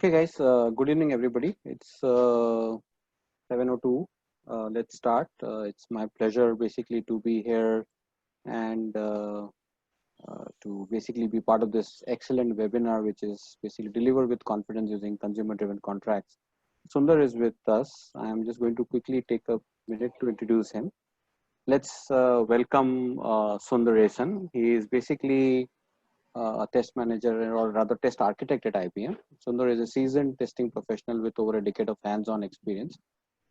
Okay, guys. Good evening, everybody. It's 7:02. Let's start. It's my pleasure, basically, to be here and to basically be part of this excellent webinar, which is basically delivered with confidence using consumer-driven contracts. Sundar is with us. I am just going to quickly take a minute to introduce him. Let's welcome Sundar Esan. He is basically a test manager or rather test architect at IBM. Sundar is a seasoned testing professional with over a decade of hands-on experience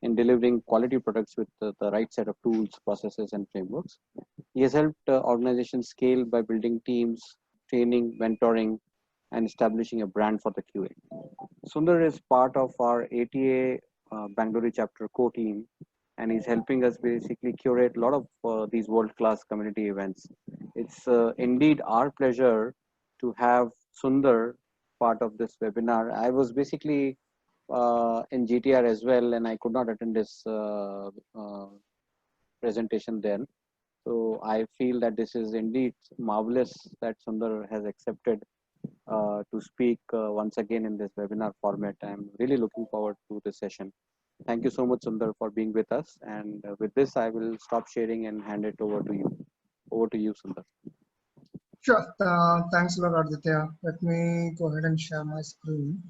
in delivering quality products with the right set of tools, processes, and frameworks. He has helped organizations scale by building teams, training, mentoring, and establishing a brand for the QA. Sundar is part of our ATA Bangalore chapter core team, and he's helping us basically curate a lot of these world-class community events. It's indeed our pleasure to have Sundar part of this webinar. I was basically in GTR as well, and I could not attend this presentation then. So I feel that this is indeed marvelous that Sundar has accepted to speak once again in this webinar format. I'm really looking forward to this session. Thank you so much, Sundar, for being with us. And with this, I will stop sharing and hand it over to you. Over to you, Sundar. Sure. Thanks a lot, Aditya. Let me go ahead and share my screen.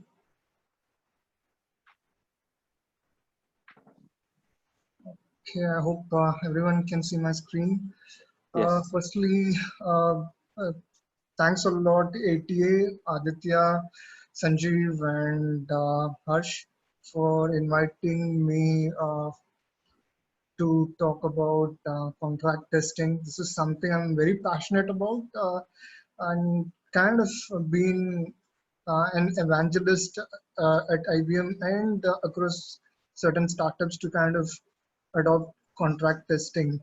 Okay, I hope everyone can see my screen. Yes. Firstly, thanks a lot, ATA, Aditya, Sanjeev, and Harsh for inviting me to talk about contract testing. This is something I'm very passionate about and kind of been an evangelist at IBM and across certain startups to kind of adopt contract testing.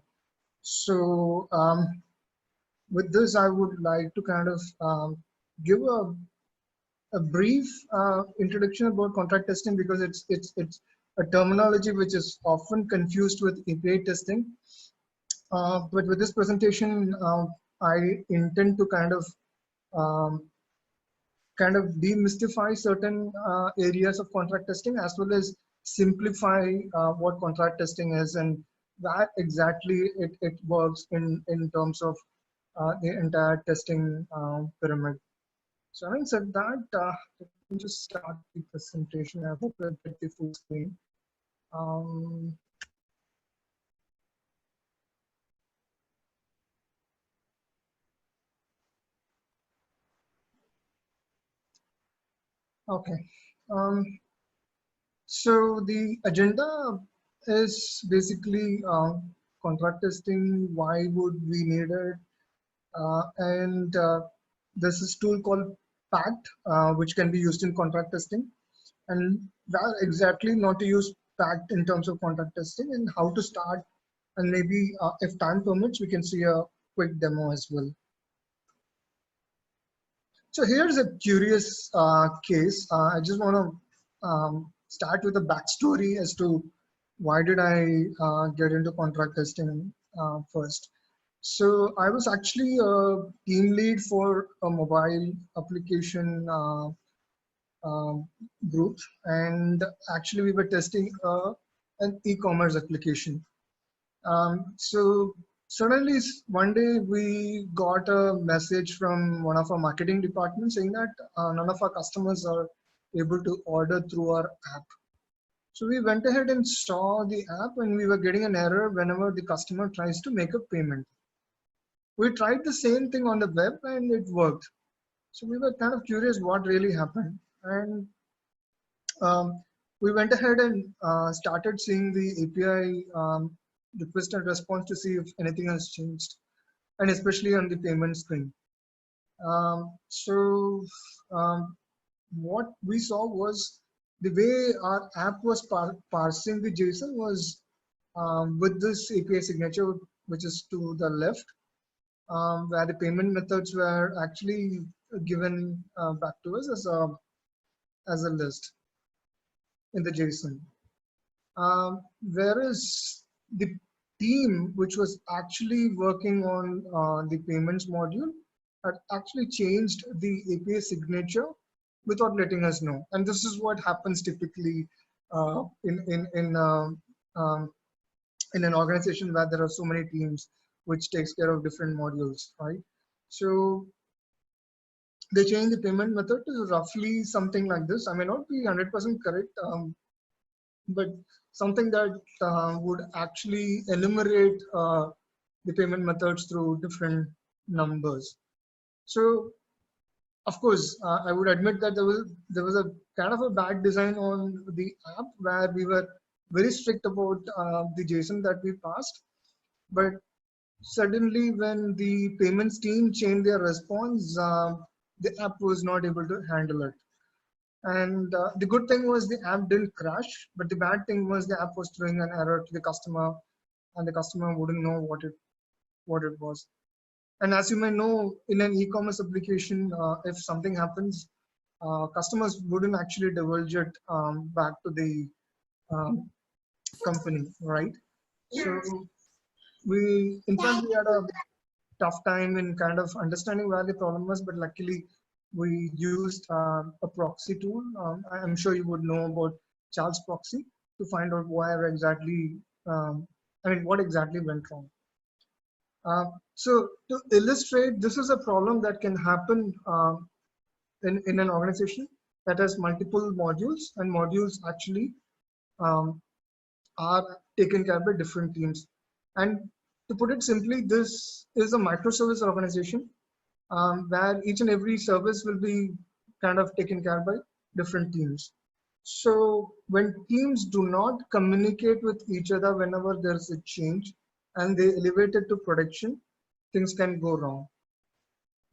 So with this, I would like to kind of give a brief introduction about contract testing because it's a terminology which is often confused with API testing. But with this presentation, I intend to um, kind of demystify certain areas of contract testing as well as simplify what contract testing is and that exactly it works in terms of the entire testing pyramid. So having said that, let me just start the presentation. I hope I get the full screen. Okay. So the agenda is basically contract testing. Why would we need it? And there's this tool called PACT, which can be used in contract testing. And that exactly not to use PACT in terms of contract testing and how to start. And maybe if time permits, we can see a quick demo as well. So here's a curious case. I just want to start with a backstory as to why did I get into contract testing first. So I was actually a team lead for a mobile application group, and actually we were testing an e-commerce application. So suddenly one day we got a message from one of our marketing departments saying that none of our customers are able to order through our app. So we went ahead and saw the app and we were getting an error whenever the customer tries to make a payment. We tried the same thing on the web and it worked. So we were kind of curious what really happened. And we went ahead and started seeing the API request and response to see if anything has changed, and especially on the payment screen. What we saw was the way our app was parsing the JSON was with this API signature, which is to the left, where the payment methods were actually given back to us as a list in the JSON. Whereas the team which was actually working on the payments module had actually changed the API signature without letting us know. And this is what happens typically uh, in in in um, um, in an organization where there are so many teams which takes care of different modules, right? So they change the payment method to roughly something like this. I may not be 100% correct, but something that would actually enumerate the payment methods through different numbers. So of course, I would admit that there was a kind of a bad design on the app where we were very strict about the JSON that we passed, but suddenly when the payments team changed their response, the app was not able to handle it. And the good thing was the app didn't crash, but the bad thing was the app was throwing an error to the customer, and the customer wouldn't know what it was. And as you may know, in an e-commerce application, if something happens, customers wouldn't actually divulge it back to the um, company, right? So in fact, we had a tough time in kind of understanding where the problem was, but luckily we used a proxy tool. I'm sure you would know about Charles Proxy to find out where exactly, what exactly went wrong. So to illustrate, this is a problem that can happen in an organization that has multiple modules, and modules actually um, are taken care by different teams. And to put it simply, this is a microservice organization where each and every service will be kind of taken care by different teams. So when teams do not communicate with each other whenever there's a change and they elevate it to production, things can go wrong.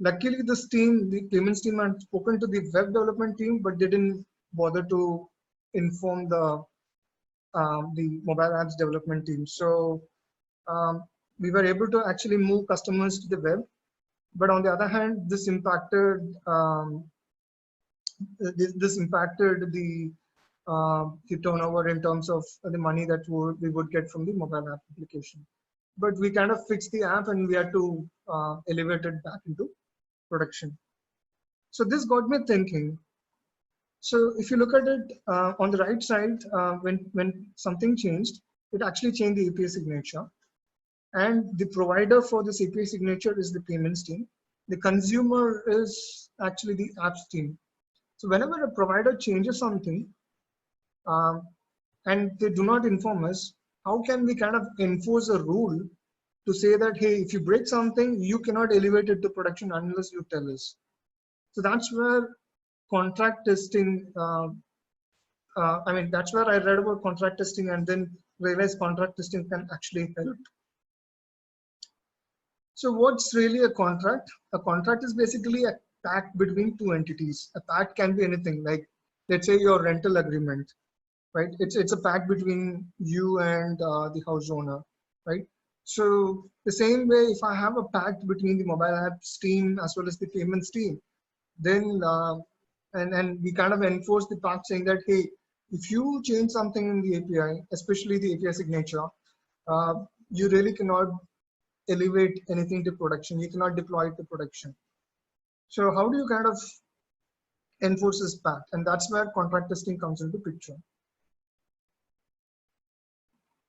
Luckily, this team, the payments team, had spoken to the web development team, but they didn't bother to inform the mobile apps development team. So um, we were able to actually move customers to the web. But on the other hand, this impacted the turnover in terms of the money that we would get from the mobile app application. But we kind of fixed the app and we had to elevate it back into production. So this got me thinking. So if you look at it on the right side, when something changed, it actually changed the API signature. And the provider for this API signature is the payments team. The consumer is actually the apps team. So whenever a provider changes something um, and they do not inform us, how can we kind of enforce a rule to say that, hey, if you break something, you cannot elevate it to production unless you tell us? So that's where contract testing, that's where I read about contract testing and then realized contract testing can actually help. So what's really a contract? A contract is basically a pact between two entities. A pact can be anything, like let's say your rental agreement, right? It's a pact between you and the house owner, right? So the same way, if I have a pact between the mobile apps team as well as the payments team, then and we kind of enforce the pact saying that, hey, if you change something in the API, especially the API signature, uh, you really cannot elevate anything to production. You cannot deploy it to production. So how do you kind of enforce this pact? And that's where contract testing comes into picture.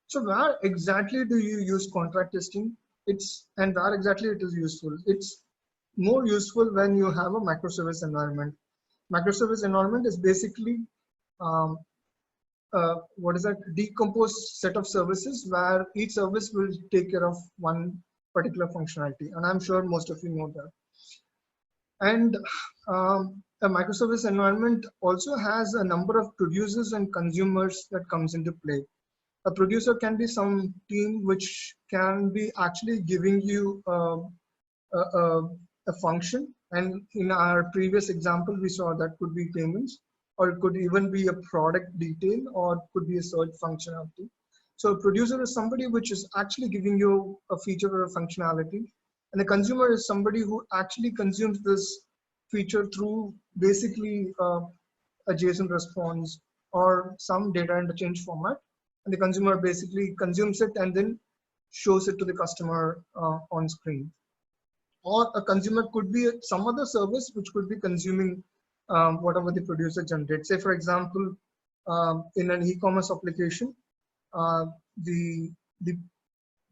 So where exactly do you use contract testing? And where exactly it is useful? It's more useful when you have a microservice environment. Microservice environment is basically um, what is that decomposed set of services where each service will take care of one particular functionality, and I'm sure most of you know that. And a microservice environment also has a number of producers and consumers that comes into play. A producer can be some team which can be actually giving you a function, and in our previous example we saw that could be payments, or it could even be a product detail, or it could be a search functionality. So a producer is somebody which is actually giving you a feature or a functionality, and the consumer is somebody who actually consumes this feature through basically a JSON response or some data interchange format, and the consumer basically consumes it and then shows it to the customer on screen. Or a consumer could be some other service which could be consuming whatever the producer generates. Say, for example, in an e-commerce application, uh, the, the,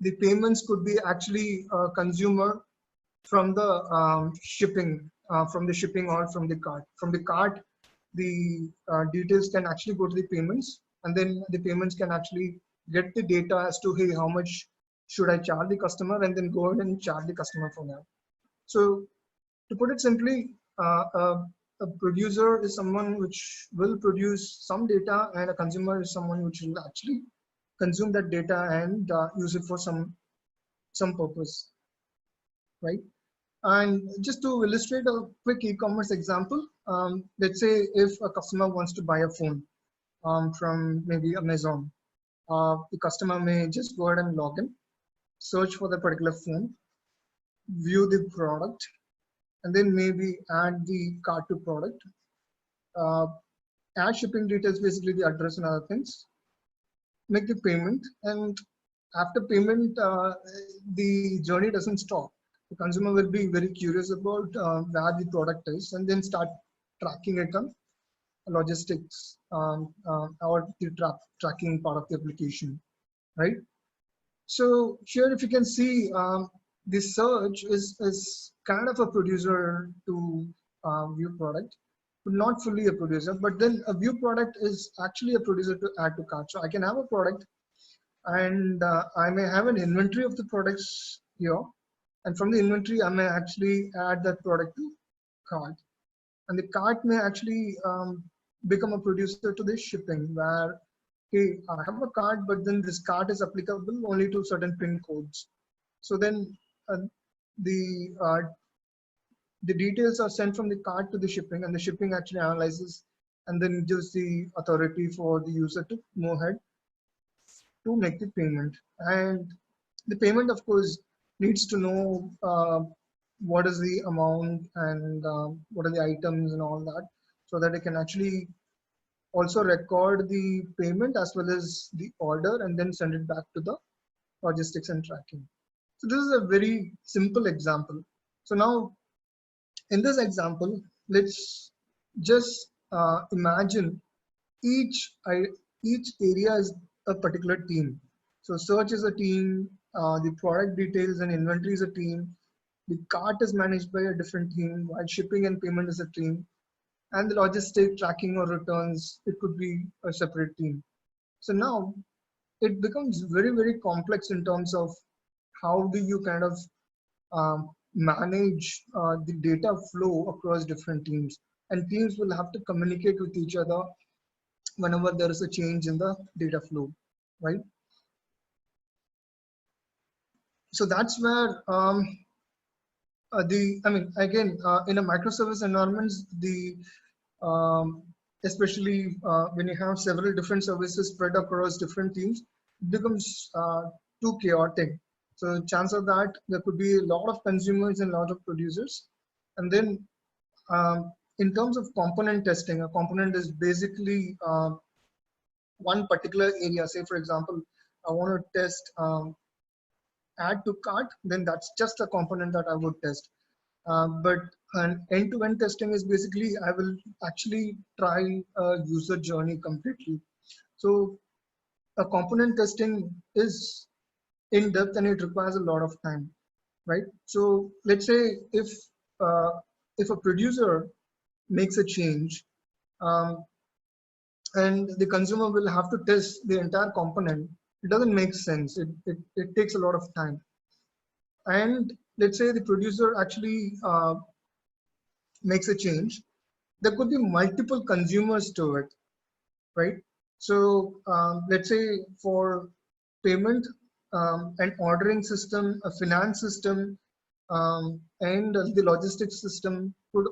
the payments could be actually consumer from the shipping or from the cart. From the cart, the details can actually go to the payments, and then the payments can actually get the data as to, hey, how much should I charge the customer, and then go ahead and charge the customer for that. So to put it simply, a producer is someone which will produce some data, and a consumer is someone which will actually consume that data and use it for some purpose, right? And just to illustrate a quick e-commerce example, let's say if a customer wants to buy a phone from maybe Amazon, the customer may just go ahead and log in, search for the particular phone, view the product, and then maybe add the cart to product, uh, add shipping details, basically the address and other things, make the payment, and after payment, the journey doesn't stop. The consumer will be very curious about where the product is, and then start tracking it on logistics or the tracking part of the application, right? So here, if you can see, the search is kind of a producer to view product, but not fully a producer. But then a view product is actually a producer to add to cart. So I can have a product, and I may have an inventory of the products here, and from the inventory, I may actually add that product to cart, and the cart may actually become a producer to the shipping, where, hey, I have a cart, but then this cart is applicable only to certain pin codes. So then uh, the uh, the details are sent from the cart to the shipping, and the shipping actually analyzes and then gives the authority for the user to move ahead to make the payment. And the payment, of course, needs to know what is the amount and what are the items and all that, so that it can actually also record the payment as well as the order, and then send it back to the logistics and tracking. So this is a very simple example. So now in this example, let's just imagine each each area is a particular team. So search is a team, the product details and inventory is a team, the cart is managed by a different team, while shipping and payment is a team, and the logistic tracking or returns, it could be a separate team. So now it becomes very, very complex in terms of how do you kind of manage the data flow across different teams, and teams will have to communicate with each other whenever there is a change in the data flow, right? So that's where I mean, again, in a microservice environments, um, especially when you have several different services spread across different teams, it becomes too chaotic. So chance of that, there could be a lot of consumers and a lot of producers. And then in terms of component testing, a component is basically one particular area. Say, for example, I want to test add to cart, then that's just a component that I would test. But an end-to-end testing is basically I will actually try a user journey completely. So a component testing is in depth and it requires a lot of time, right? So let's say uh, if a producer makes a change, um, and the consumer will have to test the entire component, it doesn't make sense. It takes a lot of time. And let's say the producer actually makes a change, there could be multiple consumers to it, right? So let's say for payment, an ordering system, a finance system, and the logistics system could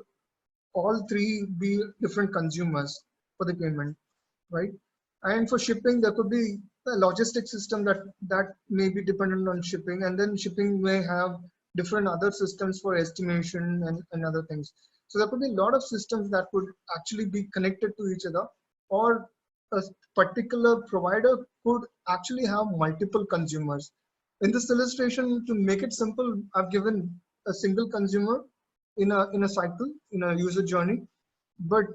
all three be different consumers for the payment, right? And for shipping, there could be a logistic system that may be dependent on shipping, and then shipping may have different other systems for estimation and other things. So there could be a lot of systems that could actually be connected to each other, or a particular provider could actually have multiple consumers. In this illustration, to make it simple, I've given a single consumer in a cycle, in a user journey, but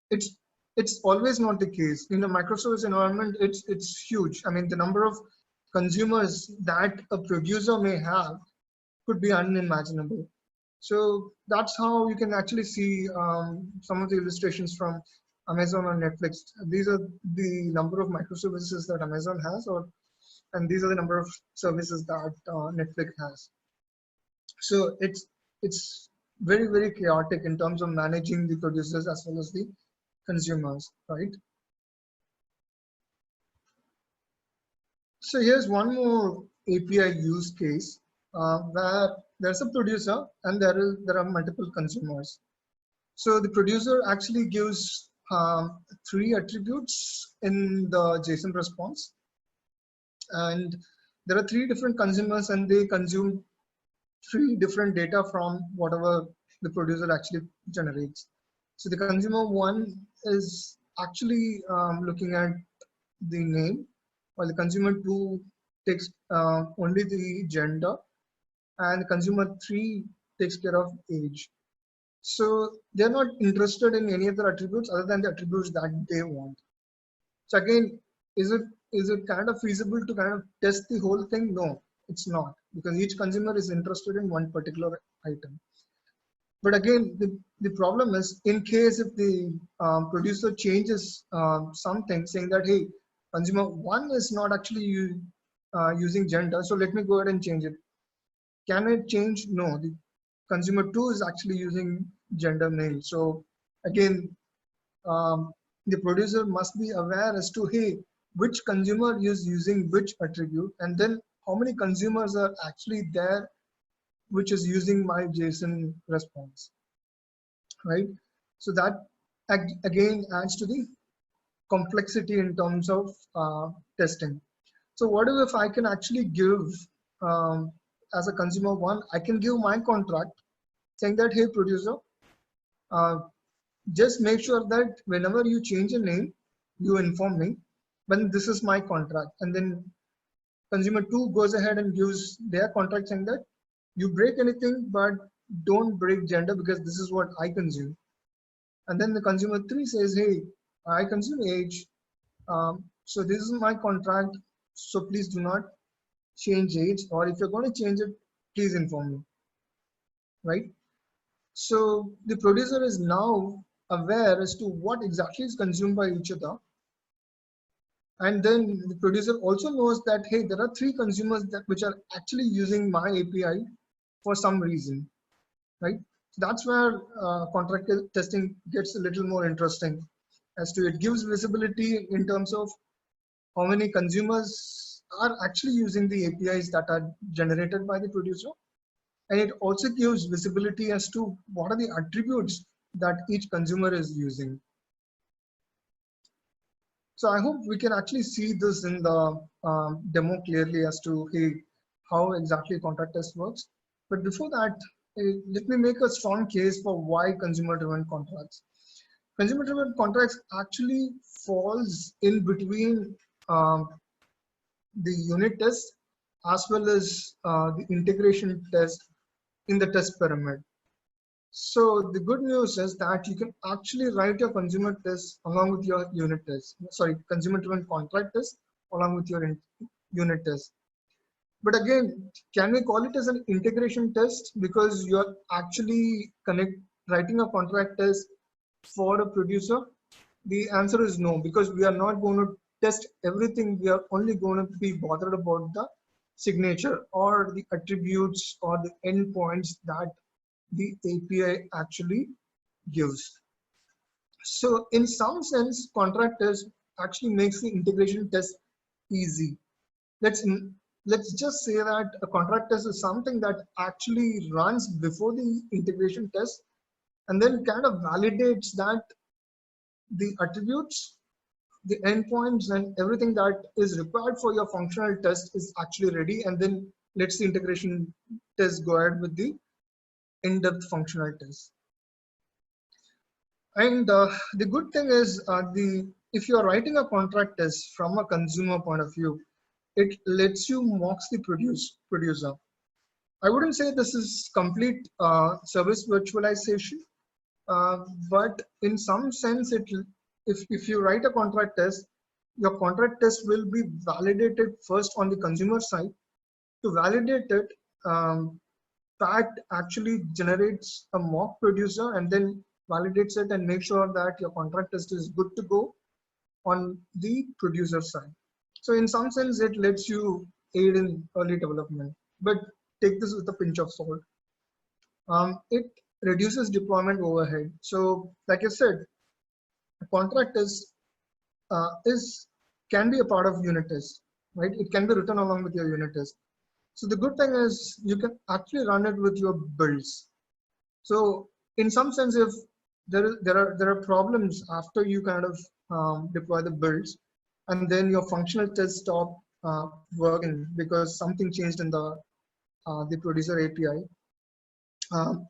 it's it's always not the case. In a microservice environment, it's huge. I mean, the number of consumers that a producer may have could be unimaginable. So that's how you can actually see some of the illustrations from Amazon or Netflix. These are the number of microservices that Amazon has, and these are the number of services that Netflix has. So it's very chaotic in terms of managing the producers as well as the consumers, right? So here's one more API use case where there's a producer and there are multiple consumers. So the producer actually gives 3 attributes in the JSON response, and there are 3 different consumers, and they consume 3 different data from whatever the producer actually generates. So the consumer one is actually looking at the name, while the consumer two takes only the gender, and consumer three takes care of age. So they're not interested in any other attributes other than the attributes that they want. So again, is it kind of feasible to kind of test the whole thing? No, it's not, because each consumer is interested in one particular item. But again, the problem is, in case if the producer changes something, saying that, hey, consumer one is not actually using gender, so let me go ahead and change it. Can it change? No, the consumer two is actually using gender name. So again, um, the producer must be aware as to, hey, which consumer is using which attribute, and then how many consumers are actually there which is using my JSON response, right? So that again adds to the complexity in terms of testing. So what if I can actually give, as a consumer one, I can give my contract saying that, hey, producer, uh, just make sure that whenever you change a name, you inform me when this is my contract. And then consumer two goes ahead and gives their contract saying that you break anything, but don't break gender because this is what I consume. And then the consumer three says, hey, I consume age. So this is my contract. So please do not change age, or if you're going to change it, please inform me, right? So the producer is now aware as to what exactly is consumed by each other. And then the producer also knows that, hey, there are 3 consumers which are actually using my API for some reason, right? So that's where contract testing gets a little more interesting, as to it gives visibility in terms of how many consumers are actually using the APIs that are generated by the producer. And it also gives visibility as to what are the attributes that each consumer is using. So I hope we can actually see this in the demo clearly as to, hey, how exactly contract test works. But before that, let me make a strong case for why consumer-driven contracts. Consumer-driven contracts actually falls in between the unit test as well as the integration test in the test pyramid. So the good news is that you can actually write your consumer test along with your unit test. Sorry, consumer-driven contract test along with your unit test. But again, can we call it as an integration test because you're actually writing a contract test for a producer? The answer is no, because we are not going to test everything. We are only going to be bothered about the signature or the attributes or the endpoints that the API actually gives. So in some sense, contract test actually makes the integration test easy. Let's just say that a contract test is something that actually runs before the integration test and then kind of validates that the attributes, the endpoints, and everything that is required for your functional test is actually ready, and then lets the integration test go ahead with the in-depth functional test. And the good thing is, if you are writing a contract test from a consumer point of view, it lets you mocks the producer. I wouldn't say this is complete service virtualization, But in some sense, if you write a contract test, your contract test will be validated first on the consumer side. To validate it, Fact actually generates a mock producer and then validates it and makes sure that your contract test is good to go on the producer side. So in some sense, it lets you aid in early development, but take this with a pinch of salt. It reduces deployment overhead. So like I said, a contract is can be a part of unit test, right? It can be written along with your unit test. So the good thing is you can actually run it with your builds. So in some sense, if there are problems after you kind of deploy the builds, and then your functional tests stop working because something changed in the producer API. Um,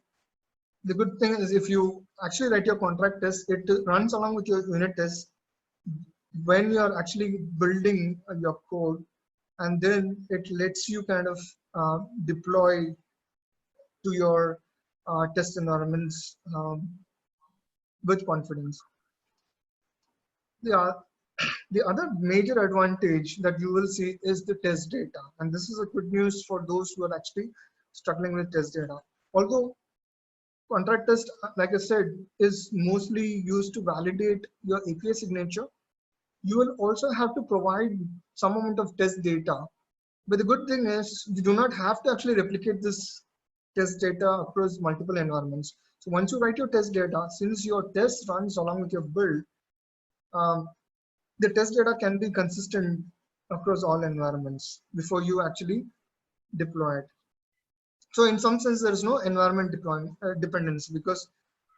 the good thing is if you actually write your contract test, it runs along with your unit test when you're actually building your code, and then it lets you kind of deploy to your test environments with confidence. Yeah, the other major advantage that you will see is the test data, and this is a good news for those who are actually struggling with test data. Although contract test, like I said, is mostly used to validate your API signature, you will also have to provide some amount of test data. But the good thing is you do not have to actually replicate this test data across multiple environments. So once you write your test data, since your test runs along with your build, um, the test data can be consistent across all environments before you actually deploy it. So in some sense, there is no environment deployment dependency because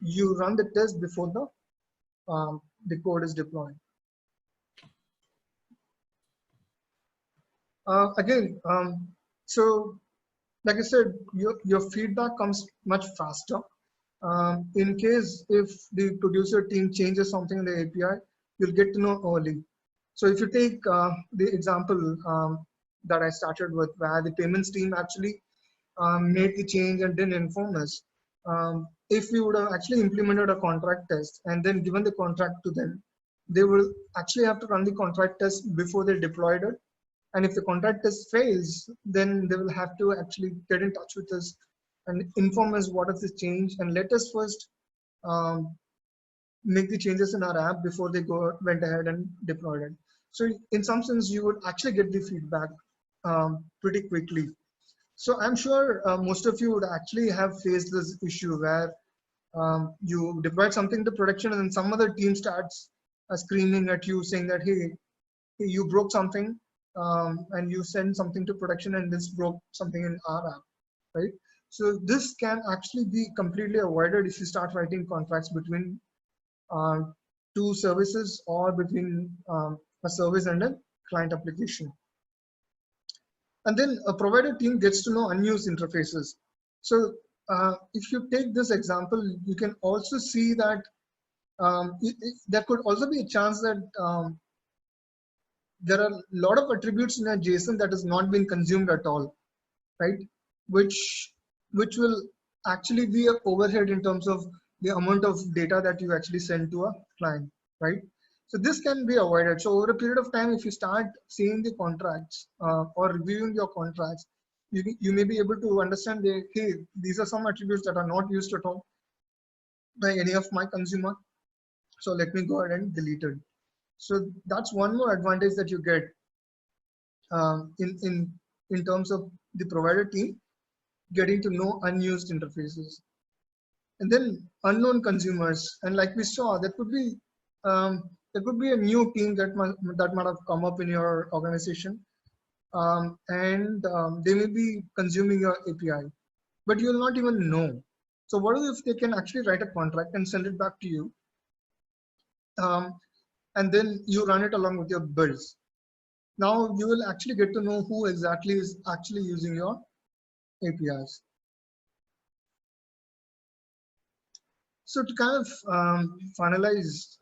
you run the test before the code is deployed. Again, so like I said, your feedback comes much faster. In case if the producer team changes something in the API, you'll get to know early. So if you take the example that I started with, where the payments team actually made the change and didn't inform us, if we would have actually implemented a contract test and then given the contract to them, they will actually have to run the contract test before they deployed it. And if the contract test fails, then they will have to actually get in touch with us and inform us what is the change and let us first um, make the changes in our app before they went ahead and deployed it. So in some sense, you would actually get the feedback pretty quickly. So I'm sure most of you would actually have faced this issue where you deployed something to production and then some other team starts screaming at you saying that, hey, you broke something and you send something to production and this broke something in our app, right? So this can actually be completely avoided if you start writing contracts between uh, two services or between a service and a client application. And then a provider team gets to know unused interfaces. So if you take this example, you can also see that there could also be a chance that there are a lot of attributes in a JSON that has not been consumed at all, right? Which will actually be an overhead in terms of the amount of data that you actually send to a client, right? So this can be avoided. So over a period of time, if you start seeing the contracts or reviewing your contracts, you may be able to understand that, hey, these are some attributes that are not used at all by any of my consumer. So let me go ahead and delete it. So that's one more advantage that you get in terms of the provider team getting to know unused interfaces. And then unknown consumers, and like we saw, there could be a new team that might have come up in your organization, and they may be consuming your API, but you'll not even know. So what if they can actually write a contract and send it back to you, and then you run it along with your builds? Now you will actually get to know who exactly is actually using your APIs. So to kind of finalize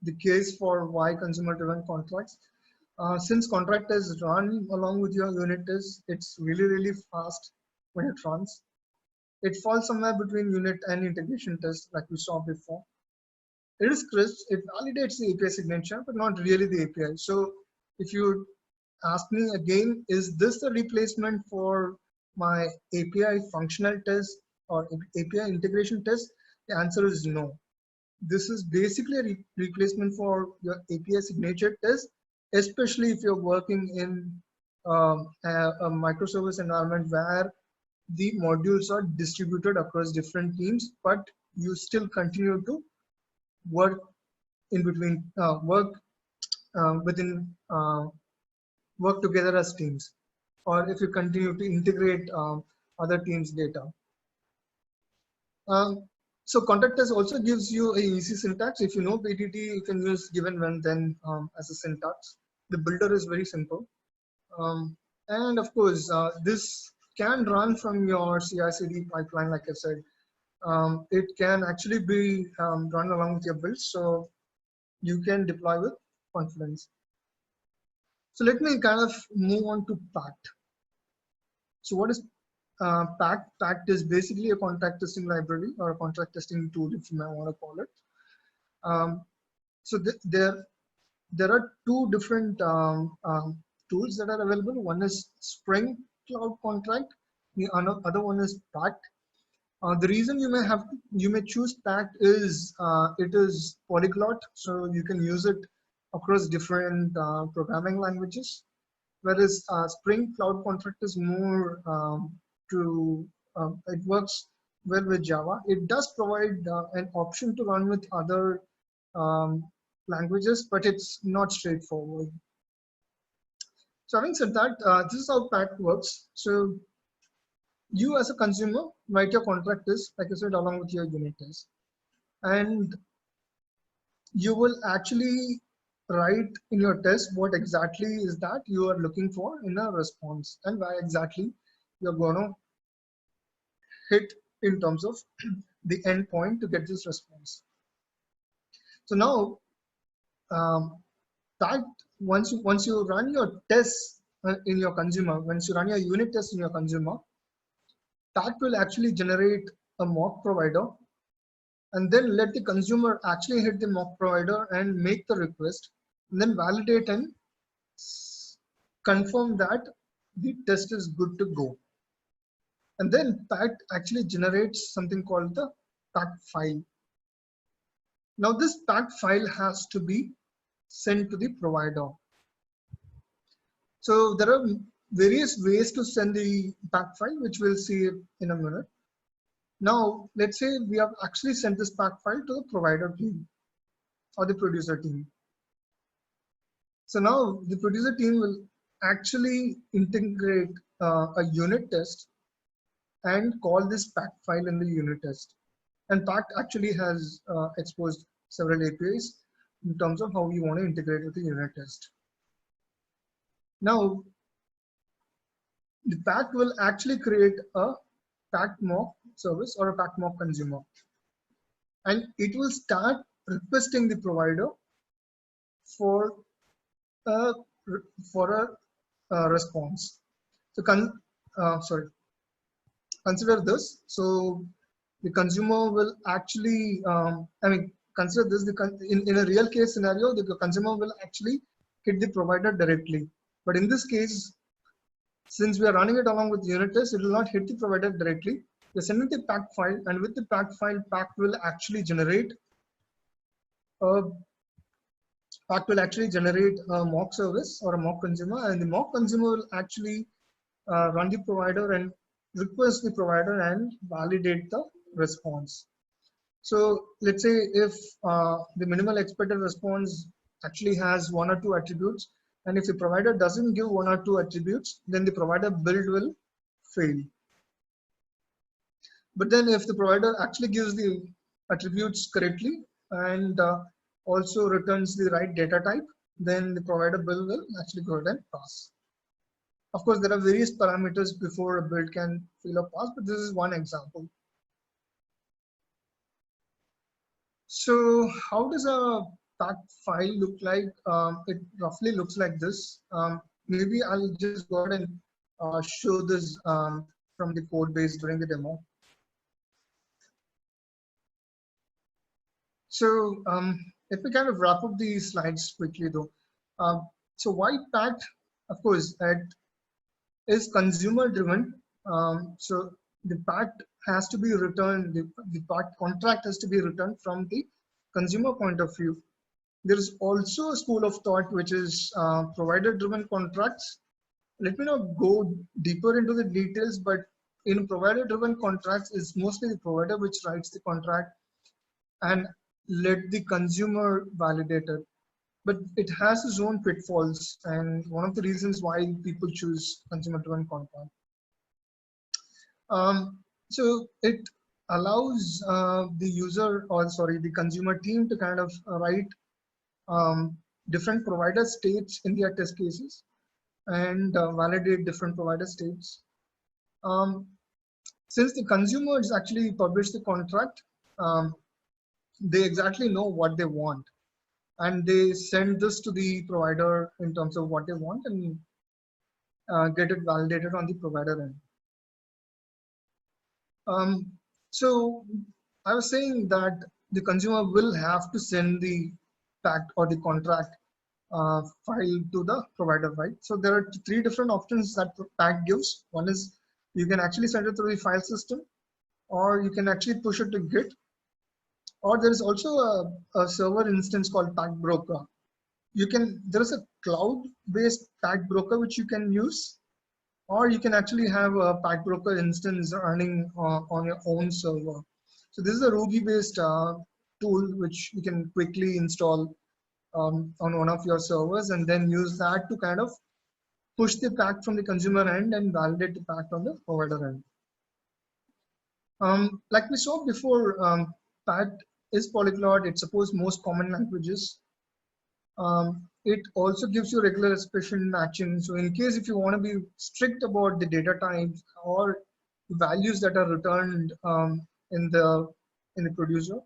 the case for why consumer-driven contracts, since contract is run along with your unit test, it's really, really fast when it runs. It falls somewhere between unit and integration test, like we saw before. It is crisp. It validates the API signature, but not really the API. So if you ask me again, is this the replacement for my API functional test or API integration test? The answer is no. This is basically a replacement for your API signature test, especially if you're working in a microservice environment where the modules are distributed across different teams, but you still continue to work in between, within, work together as teams, or if you continue to integrate other teams' data. So contract test also gives you a easy syntax. If you know PTT, you can use given when then as a syntax. The builder is very simple. And of course, this can run from your CI/CD pipeline, like I said. It can actually be run along with your build, so you can deploy with confidence. So let me kind of move on to PACT. So what is PACT? PACT is basically a contract testing library or a contract testing tool, if you may want to call it. So there are two different tools that are available. One is Spring Cloud Contract. The other one is PACT. The reason you may choose PACT is it is polyglot, so you can use it across different programming languages. Whereas Spring Cloud Contract is more it works well with Java. It does provide an option to run with other languages, but it's not straightforward. So having said that, this is how PACT works. So you as a consumer write your contract test, like I said, along with your unit test. And you will actually write in your test what exactly is that you are looking for in a response and why exactly you're going to hit in terms of the endpoint to get this response. So now that once you run your tests in your consumer, once you run your unit test in your consumer, that will actually generate a mock provider and then let the consumer actually hit the mock provider and make the request, and then validate and confirm that the test is good to go. And then PACT actually generates something called the PACT file. Now this PACT file has to be sent to the provider. So there are various ways to send the PACT file, which we'll see in a minute. Now, let's say we have actually sent this PACT file to the provider team or the producer team. So now the producer team will actually integrate a unit test and call this PACT file in the unit test. And PACT actually has exposed several APIs in terms of how you want to integrate with the unit test. Now, the PACT will actually create a PACT mock service or a PACT mock consumer. And it will start requesting the provider for a response. So consider this. So the consumer will actually, consider this, in a real case scenario, the consumer will actually hit the provider directly. But in this case, since we are running it along with unit test, it will not hit the provider directly. We're sending the PACT file, and with the PACT file, PACT will actually generate a mock service or a mock consumer, and the mock consumer will actually run the provider and request the provider and validate the response. So let's say if the minimal expected response actually has 1 or 2 attributes, and if the provider doesn't give 1 or 2 attributes, then the provider build will fail. But then if the provider actually gives the attributes correctly and also returns the right data type, then the provider build will actually go ahead and pass. Of course, there are various parameters before a build can fail or pass, but this is one example. So how does a PACT file look like? It roughly looks like this. Maybe I'll just go ahead and show this from the code base during the demo. So let me kind of wrap up these slides quickly though. So why PACT? Of course, it is consumer driven. So the PACT has to be returned, the PACT contract has to be returned from the consumer point of view. There is also a school of thought which is provider driven contracts. Let me not go deeper into the details, but in provider driven contracts, it's mostly the provider which writes the contract and let the consumer validate it. But it has its own pitfalls, and one of the reasons why people choose consumer-driven contract. So it allows the user, or sorry, the consumer team to kind of write different provider states in their test cases and validate different provider states. Since the consumers actually publish the contract, they exactly know what they want, and they send this to the provider in terms of what they want and get it validated on the provider end. So I was saying that the consumer will have to send the pact or the contract file to the provider, right? So there are three different options that pact gives. One is you can actually send it through the file system, or you can actually push it to Git, or there is also a server instance called Pact Broker. There is a cloud-based Pact Broker which you can use, or you can actually have a Pact Broker instance running on your own server. So this is a Ruby-based tool which you can quickly install on one of your servers, and then use that to kind of push the pact from the consumer end and validate the pact on the provider end. Like we saw before, pact is polyglot. It supports most common languages. It also gives you regular expression matching. So in case if you want to be strict about the data types or values that are returned in the producer,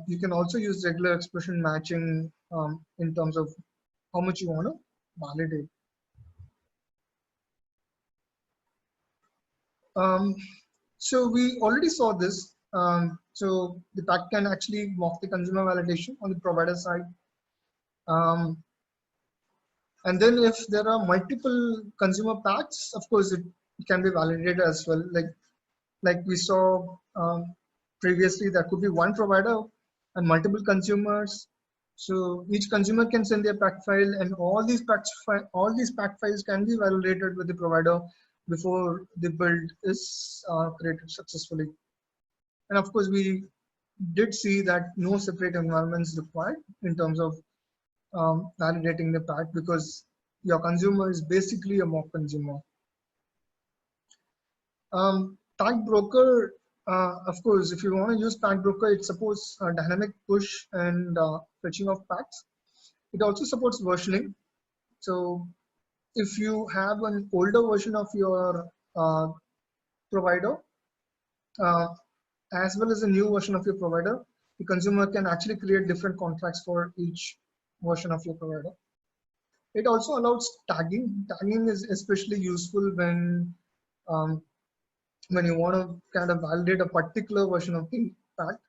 you can also use regular expression matching in terms of how much you want to validate. So we already saw this. So the pact can actually mock the consumer validation on the provider side. And then if there are multiple consumer pacts, of course, it can be validated as well. Like we saw previously, there could be one provider and multiple consumers. So each consumer can send their pact file, and all these pact files can be validated with the provider before the build is created successfully. And of course, we did see that no separate environments required in terms of validating the pact, because your consumer is basically a mock consumer. Pact Broker, of course, if you want to use Pact Broker, it supports dynamic push and fetching of pacts. It also supports versioning. So if you have an older version of your provider, as well as a new version of your provider, the consumer can actually create different contracts for each version of your provider. It also allows tagging. Tagging is especially useful when you want to kind of validate a particular version of the pact.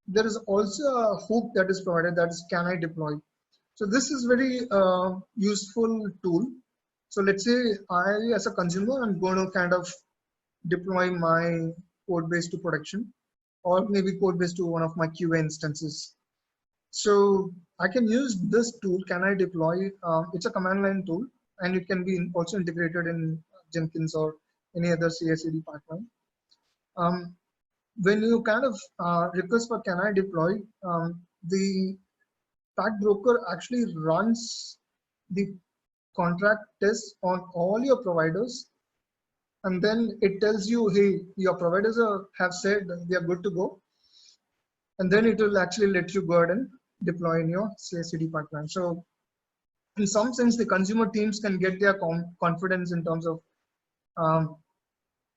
There is also a hook that is provided, that is can I deploy. So this is very useful tool. So let's say I, as a consumer, I'm going to kind of deploy my code base to production, or maybe code base to one of my QA instances. So I can use this tool, can I deploy. It's a command line tool, and it can be also integrated in Jenkins or any other CI/CD pipeline. When you kind of request for can I deploy, the Pact Broker actually runs the contract test on all your providers, and then it tells you, hey, your providers have said they are good to go, and then it will actually let you go ahead and deploy in your CI/CD pipeline. So in some sense, the consumer teams can get their confidence in terms of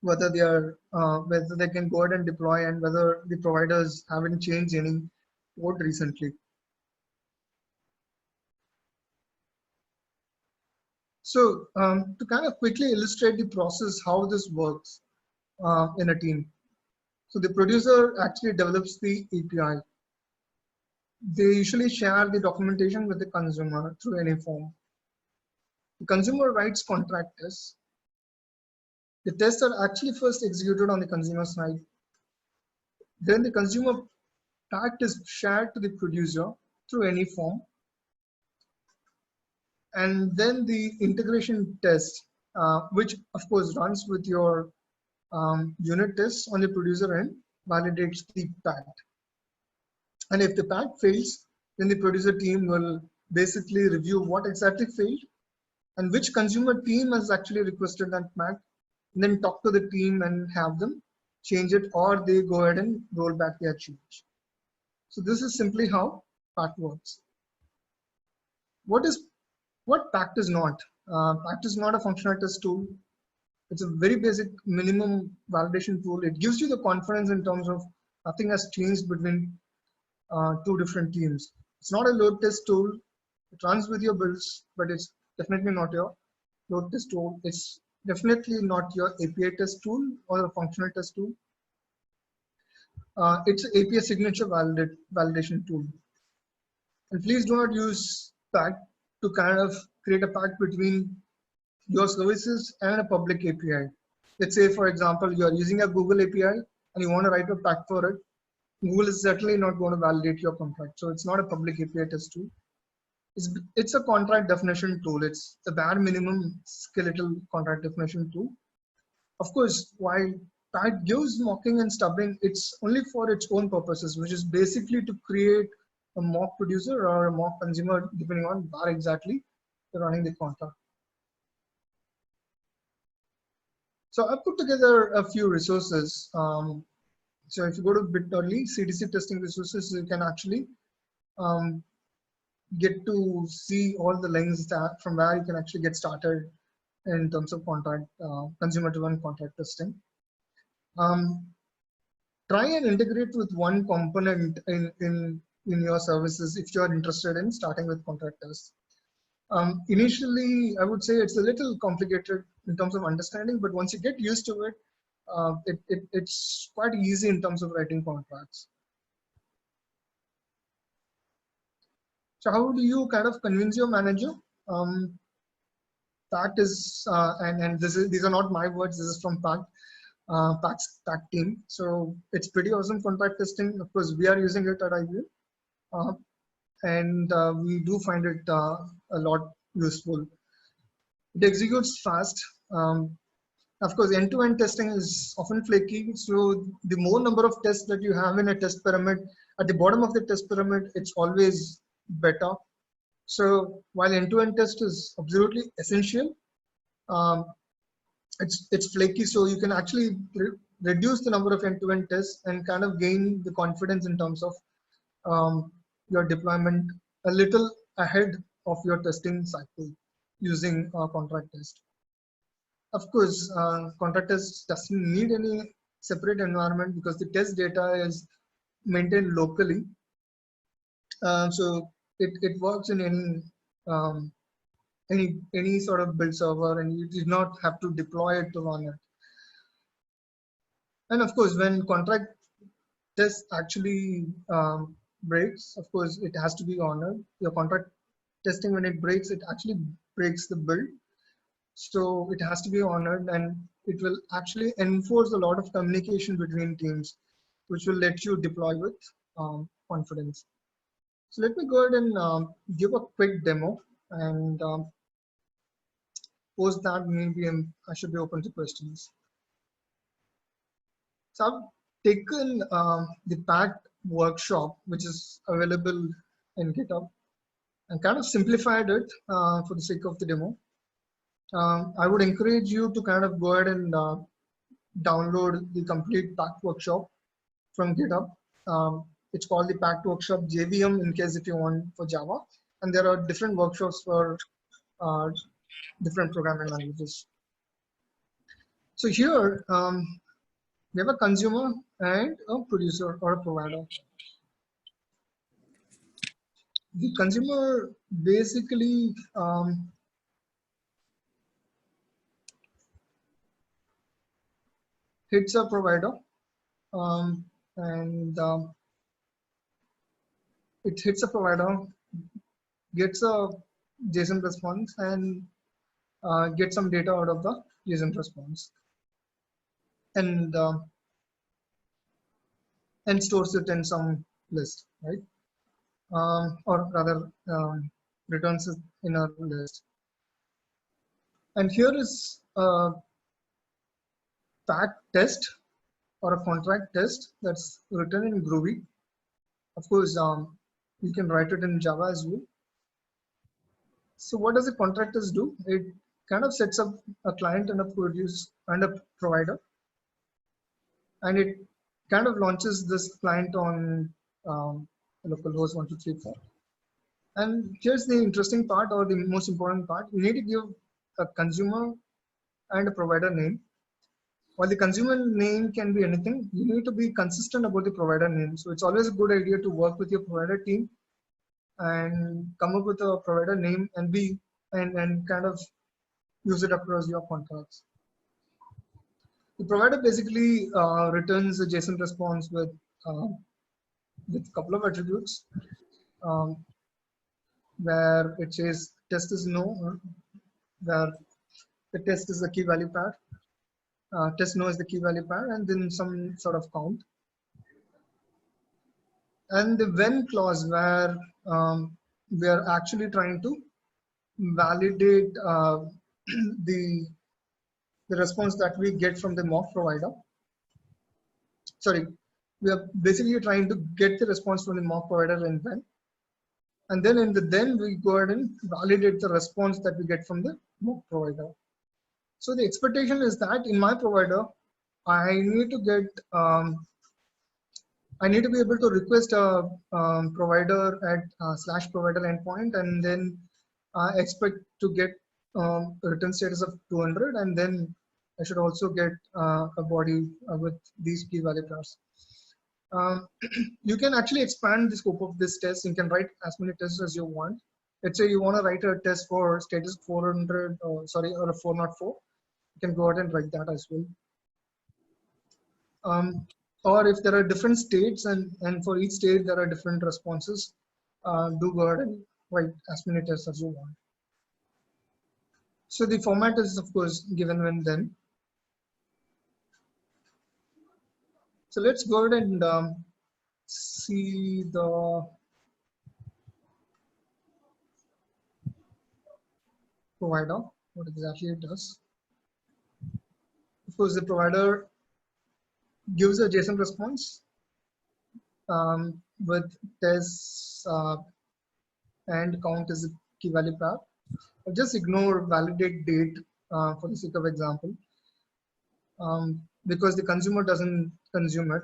whether they can go ahead and deploy, and whether the providers haven't changed any code recently. So to kind of quickly illustrate the process, how this works in a team. So the producer actually develops the API. they usually share the documentation with the consumer through any form. The consumer writes contract tests. The tests are actually first executed on the consumer side. Then the consumer pact is shared to the producer through any form. And then the integration test, which of course runs with your unit tests on the producer end, validates the pact. And if the pact fails, then the producer team will basically review what exactly failed and which consumer team has actually requested that pact, and then talk to the team and have them change it, or they go ahead and roll back their change. So this is simply how pact works. What pact is not? Pact is not a functional test tool. It's a very basic minimum validation tool. It gives you the confidence in terms of nothing has changed between two different teams. It's not a load test tool. It runs with your builds, but it's definitely not your load test tool. It's definitely not your API test tool or a functional test tool. It's an API signature validation tool. And please do not use pact to kind of create a pact between your services and a public API. Let's say, for example, you are using a Google API and you want to write a pact for it. Google is certainly not going to validate your contract. So it's not a public API test tool. It's a contract definition tool. It's the bare minimum skeletal contract definition tool. Of course, while pact gives mocking and stubbing, it's only for its own purposes, which is basically to create a mock producer or a mock consumer, depending on where exactly you're running the contract. So I put together a few resources. So if you go to Bit.ly, CDC testing resources, you can actually get to see all the links that from where you can actually get started in terms of contract, consumer-driven contract testing. Try and integrate with one component in your services if you're interested in starting with contract tests. Initially, I would say it's a little complicated in terms of understanding, but once you get used to it, it's quite easy in terms of writing contracts. So how do you kind of convince your manager? Pact is, and these are not my words, this is from Pact team. So it's pretty awesome contract testing. Of course, we are using it at IBM. And we do find it a lot useful. It executes fast. Of course, end-to-end testing is often flaky. So the more number of tests that you have in a test pyramid, at the bottom of the test pyramid, it's always better. So while end-to-end test is absolutely essential, it's flaky. So you can actually reduce the number of end-to-end tests and kind of gain the confidence in terms of your deployment a little ahead of your testing cycle using contract test. Of course, contract test doesn't need any separate environment because the test data is maintained locally. So it works in any sort of build server, and you do not have to deploy it to run it. And of course, when contract test actually breaks, of course, it has to be honored. Your contract testing, when it breaks, it actually breaks the build. So it has to be honored, and it will actually enforce a lot of communication between teams, which will let you deploy with confidence. So let me go ahead and give a quick demo, and post that maybe I should be open to questions. So I've taken the Pact workshop, which is available in GitHub, and kind of simplified it for the sake of the demo. I would encourage you to kind of go ahead and download the complete Pact workshop from GitHub. It's called the Pact workshop JVM in case if you want for Java. And there are different workshops for different programming languages. So here, we have a consumer and a producer or a provider. The consumer basically hits a provider, and it hits a provider, gets a JSON response, and gets some data out of the JSON response, and stores it in some list, right? Or rather, returns it in a list. And here is a fact test or a contract test that's written in Groovy. Of course, you can write it in Java as well. So what does a contract test do? It kind of sets up a client and a provider, and it kind of launches this client on localhost 1234. And here's the interesting part, or the most important part. You need to give a consumer and a provider name. While the consumer name can be anything, you need to be consistent about the provider name. So it's always a good idea to work with your provider team and come up with a provider name and kind of use it across your contracts. The provider basically returns a JSON response with a couple of attributes, where it says test is no, where the test is the key value pair. Test no is the key value pair, and then some sort of count. And the when clause, where we are actually trying to validate the response that we get from the mock provider. Sorry, we are basically trying to get the response from the mock provider in when. And then in the then we go ahead and validate the response that we get from the mock provider. So the expectation is that in my provider, I need to get, I need to be able to request a provider at / provider endpoint, and then expect to get a return status of 200, and then I should also get a body with these key value pairs. You can actually expand the scope of this test. You can write as many tests as you want. Let's say you want to write a test for status 400, or a 404. You can go ahead and write that as well. Or if there are different states, and for each state there are different responses, do go ahead and write as many tests as you want. So the format is of course given when then. So let's go ahead and see the provider, what exactly it does. Of course, the provider gives a JSON response with tests and count as a key value pair. I'll just ignore validate date for the sake of example, because the consumer doesn't consume it.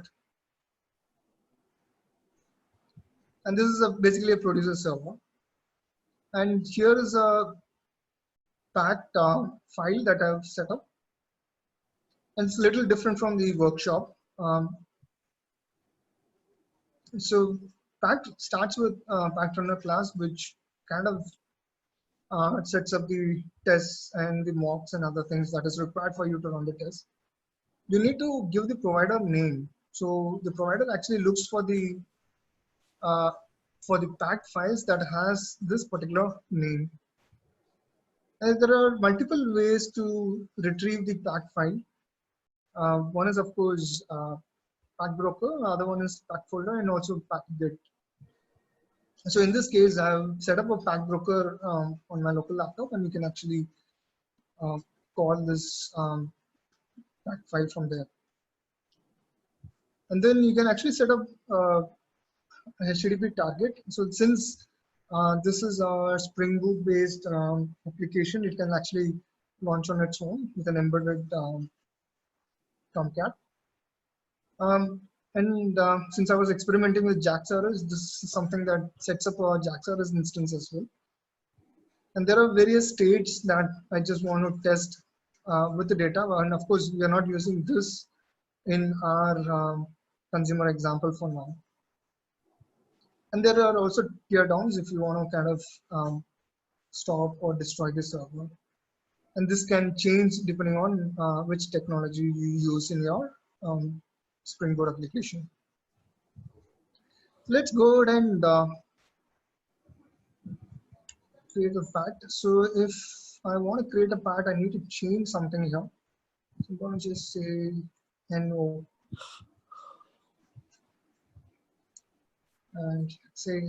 And this is basically a producer server. And here is a packed file that I've set up. And it's a little different from the workshop. So packed starts with packed runner class, which kind of sets up the tests and the mocks and other things that is required for you to run the test. You need to give the provider name. So the provider actually looks for the packed files that has this particular name. And there are multiple ways to retrieve the packed file. One is of course pack broker, other one is pack folder, and also pack git. So in this case, I've set up a pack broker on my local laptop, and you can actually call this pack file from there. And then you can actually set up a HTTP target. So since this is our Spring Boot based application, it can actually launch on its own with an embedded Tomcat. Since I was experimenting with JAX-RS, this is something that sets up a JAX-RS instance as well. And there are various states that I just want to test with the data. And of course, we are not using this in our consumer example for now. And there are also teardowns if you want to kind of stop or destroy the server. And this can change depending on which technology you use in your Spring Boot application. Let's go ahead and create a path. So if I want to create a path, I need to change something here. So I'm going to just say no and say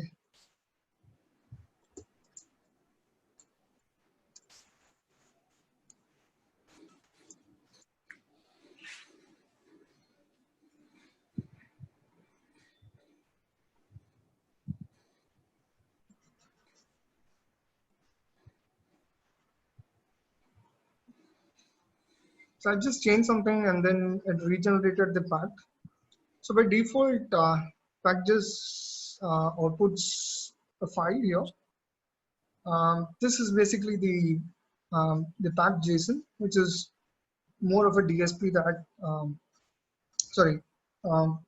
so I just changed something and then it regenerated the path. So by default, pack just outputs a file here. This is basically the pack JSON, which is more of a DSP that sorry, um,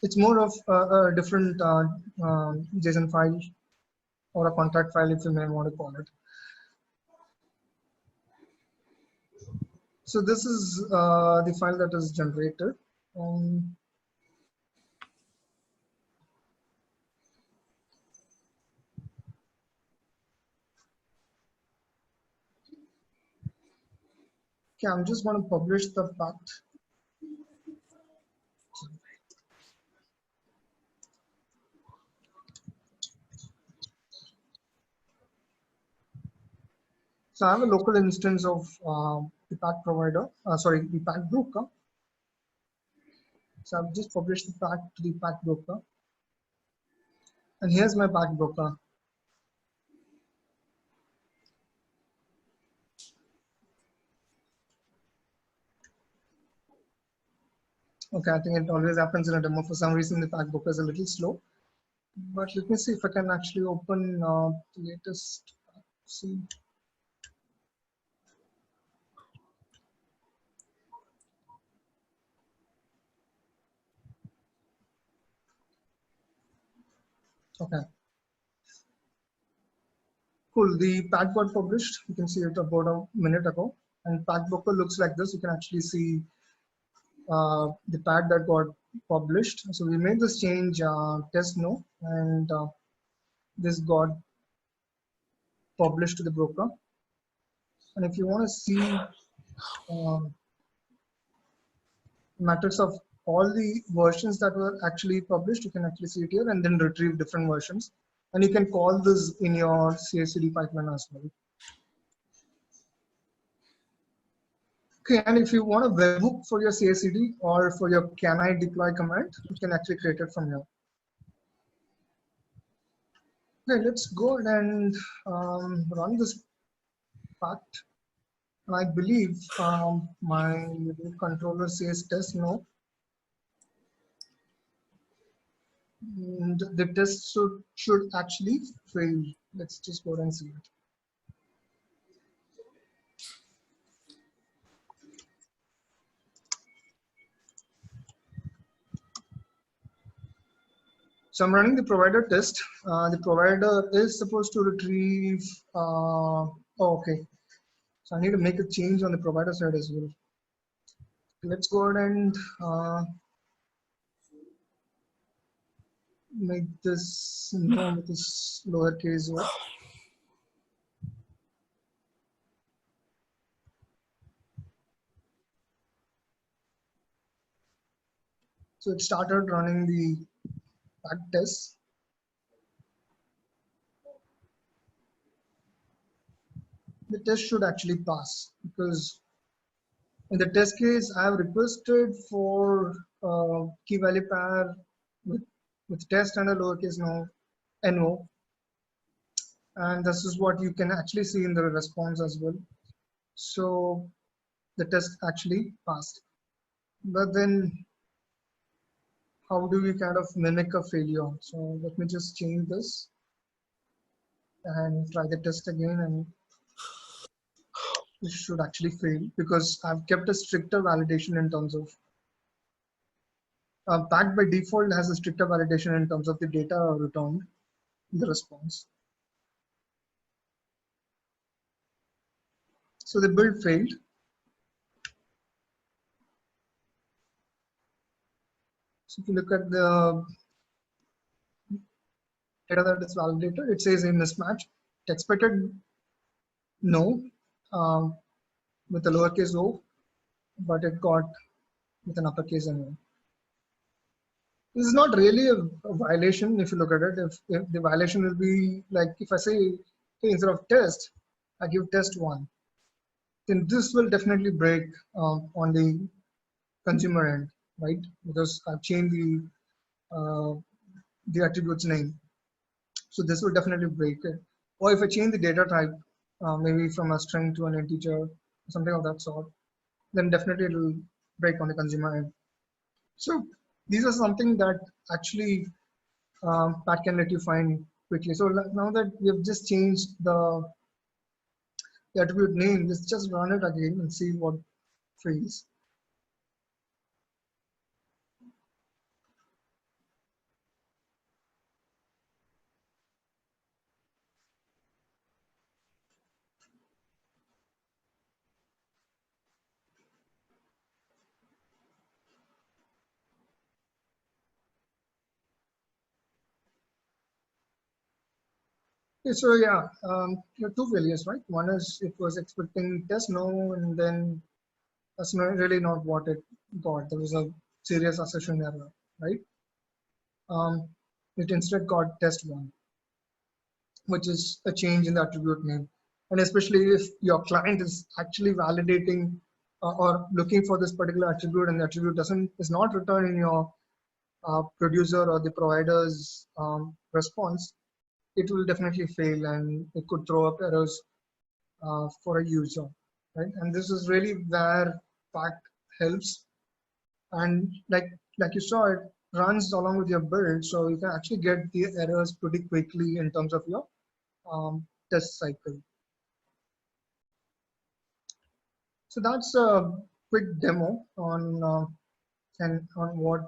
it's more of a different JSON file or a contract file, if you may want to call it. So this is the file that is generated. Okay, I'm just going to publish the path. So I have a local instance of the path provider, sorry, the path broker. So I've just published the path to the path broker. And here's my path broker. Okay, I think it always happens in a demo. For some reason, the path broker is a little slow. But let me see if I can actually open the latest. See. Okay. Cool. The path got published. You can see it about a minute ago. And path broker looks like this. You can actually see the path that got published. So we made this change test no, and this got published to the broker. And if you want to see matrix of all the versions that were actually published, you can actually see it here and then retrieve different versions. And you can call this in your CI/CD pipeline as well. Okay, and if you want a webhook for your CI/CD or for your can I deploy command, you can actually create it from here. Okay, let's go ahead and run this part. And I believe my root controller says test no. And the test should actually fail. Let's just go ahead and see it. So I'm running the provider test. The provider is supposed to retrieve, oh, okay. So I need to make a change on the provider side as well. Let's go ahead and make this no with this lowercase o. So it started running the pack test. The test should actually pass because in the test case, I have requested for key value pair with test and a lowercase no, and this is what you can actually see in the response as well. So the test actually passed. But then how do we kind of mimic a failure? So let me just change this and try the test again, and it should actually fail because I've kept a stricter validation in terms of packed by default has a stricter validation in terms of the data returned in the response. So the build failed. So if you look at the data that is validated, it says a mismatch. It expected no with a lowercase o, but it got with an uppercase N. This is not really a violation if you look at it. If the violation will be like if I say, hey, instead of test, I give test one, then this will definitely break on the consumer end, right? Because I've changed the attribute's name. So this will definitely break it. Or if I change the data type, maybe from a string to an integer, something of that sort, then definitely it will break on the consumer end. So these are something that actually Pat can let you find quickly. So now that we have just changed the attribute name, let's just run it again and see what fails. Okay, so yeah, there are two failures, right? One is it was expecting test no, and then that's not really not what it got. There was a serious assertion error, right? It instead got test one, which is a change in the attribute name. And especially if your client is actually validating or looking for this particular attribute and the attribute is not returned in your producer or the provider's response, it will definitely fail and it could throw up errors for a user, right? And this is really where Pact helps. And like you saw, it runs along with your build, so you can actually get the errors pretty quickly in terms of your test cycle. So that's a quick demo on and on what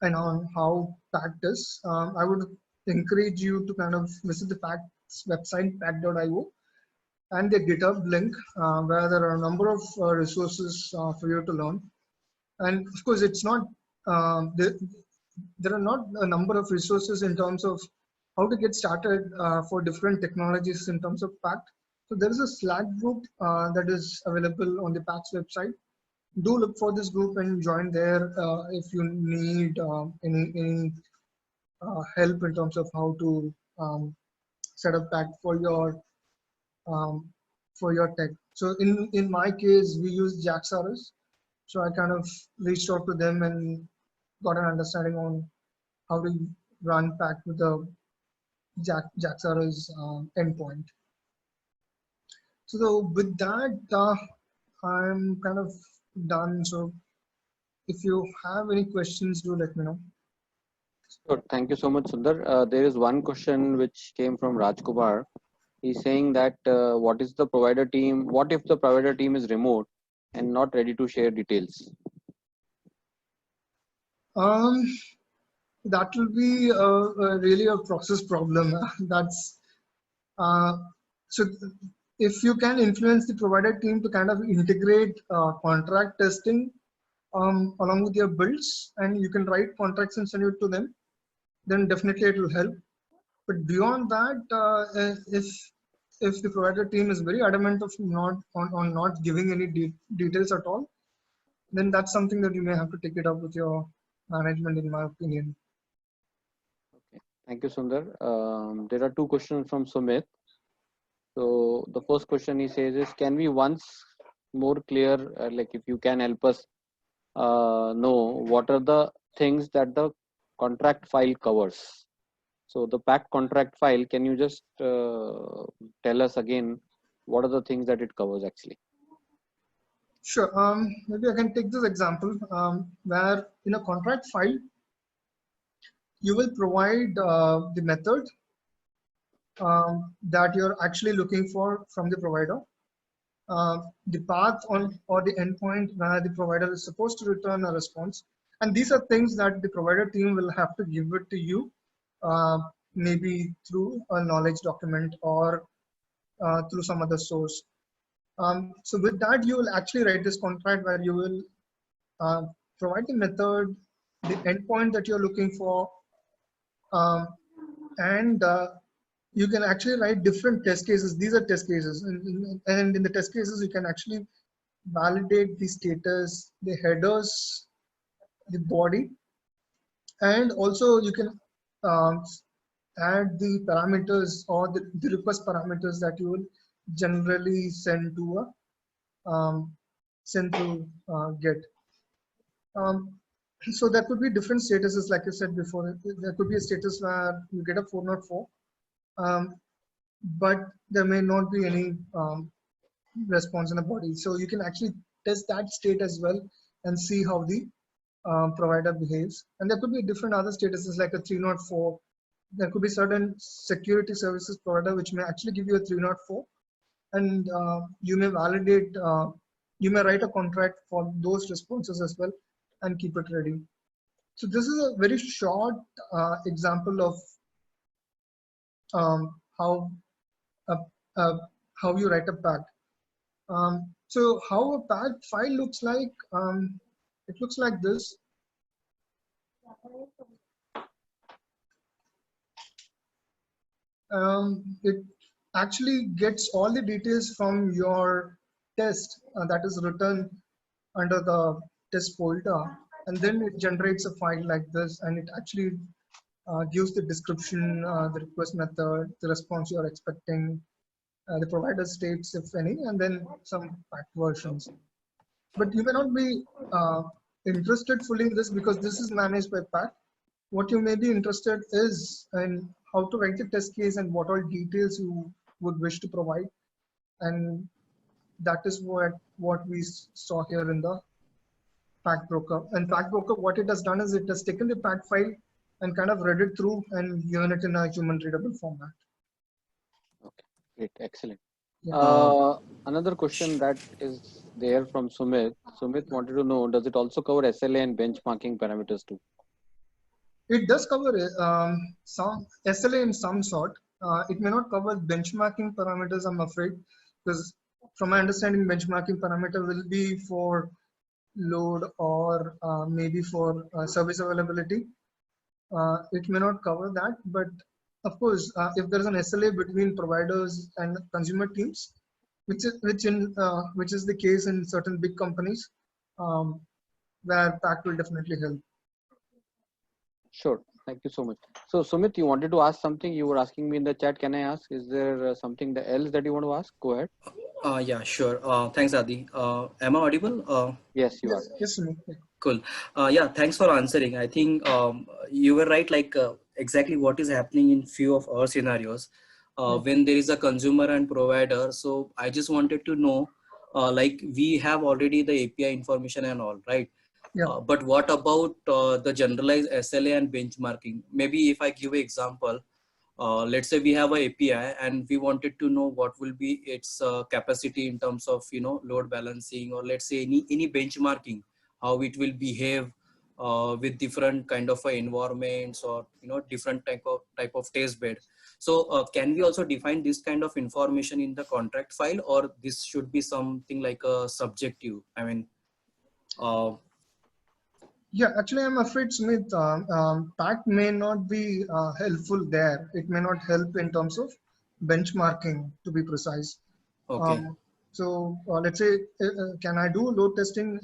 and on how Pact is. I would encourage you to kind of visit the Pact's website, pact.io, and the GitHub link, where there are a number of resources for you to learn. And of course, it's not there are not a number of resources in terms of how to get started for different technologies in terms of Pact. So there is a Slack group that is available on the Pact's website. Do look for this group and join there if you need any help in terms of how to set up Pact um, for your tech. So in my case, we use JAX-RS. So I kind of reached out to them and got an understanding on how to run Pact with the JAX-RS endpoint. So with that, I'm kind of done. So if you have any questions, do let me know. Sure. Thank you so much, Sundar. There is one question which came from Rajkumar. He's saying that what is the provider team? What if the provider team is remote and not ready to share details? That will be really a process problem. That's so if you can influence the provider team to kind of integrate contract testing along with your builds, and you can write contracts and send it to them, then definitely it will help. But beyond that, if the provider team is very adamant of on not giving any details at all, then that's something that you may have to take it up with your management, in my opinion. Okay. Thank you, Sundar. There are two questions from Sumit. So the first question he says is, can we once more clear, like if you can help us know what are the things that the contract file covers? So the Pact contract file, can you just tell us again what are the things that it covers actually? Sure. Maybe I can take this example where in a contract file, you will provide the method that you're actually looking for from the provider, the path on or the endpoint where the provider is supposed to return a response. And these are things that the provider team will have to give it to you, maybe through a knowledge document or through some other source. So with that, you will actually write this contract where you will provide the method, the endpoint that you're looking for, Um, and you can actually write different test cases. These are test cases, and in the test cases, you can actually validate the status, the headers, the body, and also you can um, add the parameters or the request parameters that you will generally send to a send through get. Um, so there could be different statuses, like I said before. There could be a status where you get a 404, um, but there may not be any response in the body. So you can actually test that state as well and see how the provider behaves. And there could be different other statuses like a 304. There could be certain security services provider which may actually give you a 304, and you may validate, you may write a contract for those responses as well and keep it ready. So this is a very short example of how uh, uh, how you write a pact. So how a pact file looks like, it looks like this. It actually gets all the details from your test that is written under the test folder, and then it generates a file like this, and it actually gives the description, the request method, the response you're expecting, the provider states if any, and then some packed versions. But you may not be interested fully in this because this is managed by pack. What you may be interested is in how to write the test case and what all details you would wish to provide. And that is what we saw here in the Pack Broker. And Pack Broker, what it has done is it has taken the pack file and kind of read it through and given it in a human readable format. Okay, great, excellent. Yeah. Another question that is there from Sumit. Sumit wanted to know, does it also cover SLA and benchmarking parameters too? It does cover some SLA in some sort. It may not cover benchmarking parameters, I'm afraid, because from my understanding, benchmarking parameter will be for load or maybe for service availability. It may not cover that, but of course, if there is an SLA between providers and consumer teams, which is the case in certain big companies, um, where PAC will definitely help. Sure. Thank you so much. So Sumit, you wanted to ask something. You were asking me in the chat. Can I ask? Is there something else that you want to ask? Go ahead. Yeah, sure. Thanks, Adi. Am I audible? Yes, you are. Yes, Sunil. Cool. Yeah, thanks for answering. I think you were right, like exactly what is happening in few of our scenarios when there is a consumer and provider. So I just wanted to know, like we have already the API information and all, right? Yeah. But what about the generalized SLA and benchmarking? Maybe if I give an example, let's say we have a API and we wanted to know what will be its capacity in terms of, you know, load balancing, or let's say any benchmarking, how it will behave with different kind of environments, or, you know, different type of test bed. So can we also define this kind of information in the contract file, or this should be something like a subjective? I mean, Yeah, actually, I'm afraid, Smith, PAC may not be helpful there. It may not help in terms of benchmarking, to be precise. okay. So let's say, can I do load testing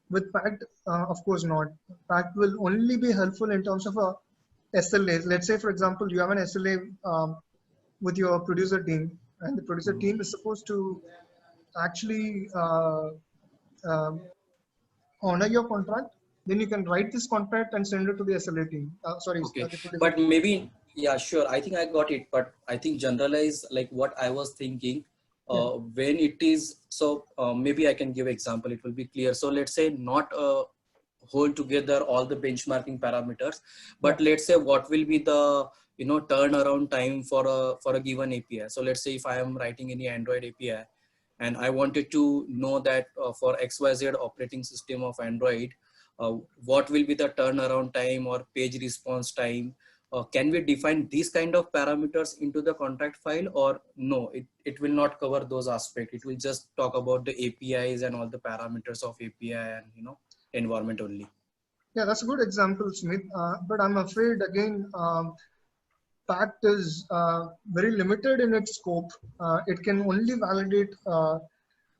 with PAC? Of course not. PAC will only be helpful in terms of a SLA. Let's say, for example, you have an SLA with your producer team, and the producer team is supposed to actually honor your contract. Then you can write this contract and send it to the SLA team. Okay, The producer but team. maybe, yeah, sure. I think I got it, but I think generalize, like what I was thinking, Yeah. when it is, so maybe I can give example, it will be clear. So let's say not hold together all the benchmarking parameters, but Yeah. let's say what will be the, you know, turnaround time for a given API. So let's say if I am writing any Android API and I wanted to know that for XYZ operating system of Android, what will be the turnaround time or page response time? Can we define these kind of parameters into the contract file, or no, it will not cover those aspects? It will just talk about the APIs and all the parameters of API and, you know, environment only. Yeah, that's a good example, Smith. But I'm afraid again, Pact is very limited in its scope. It can only validate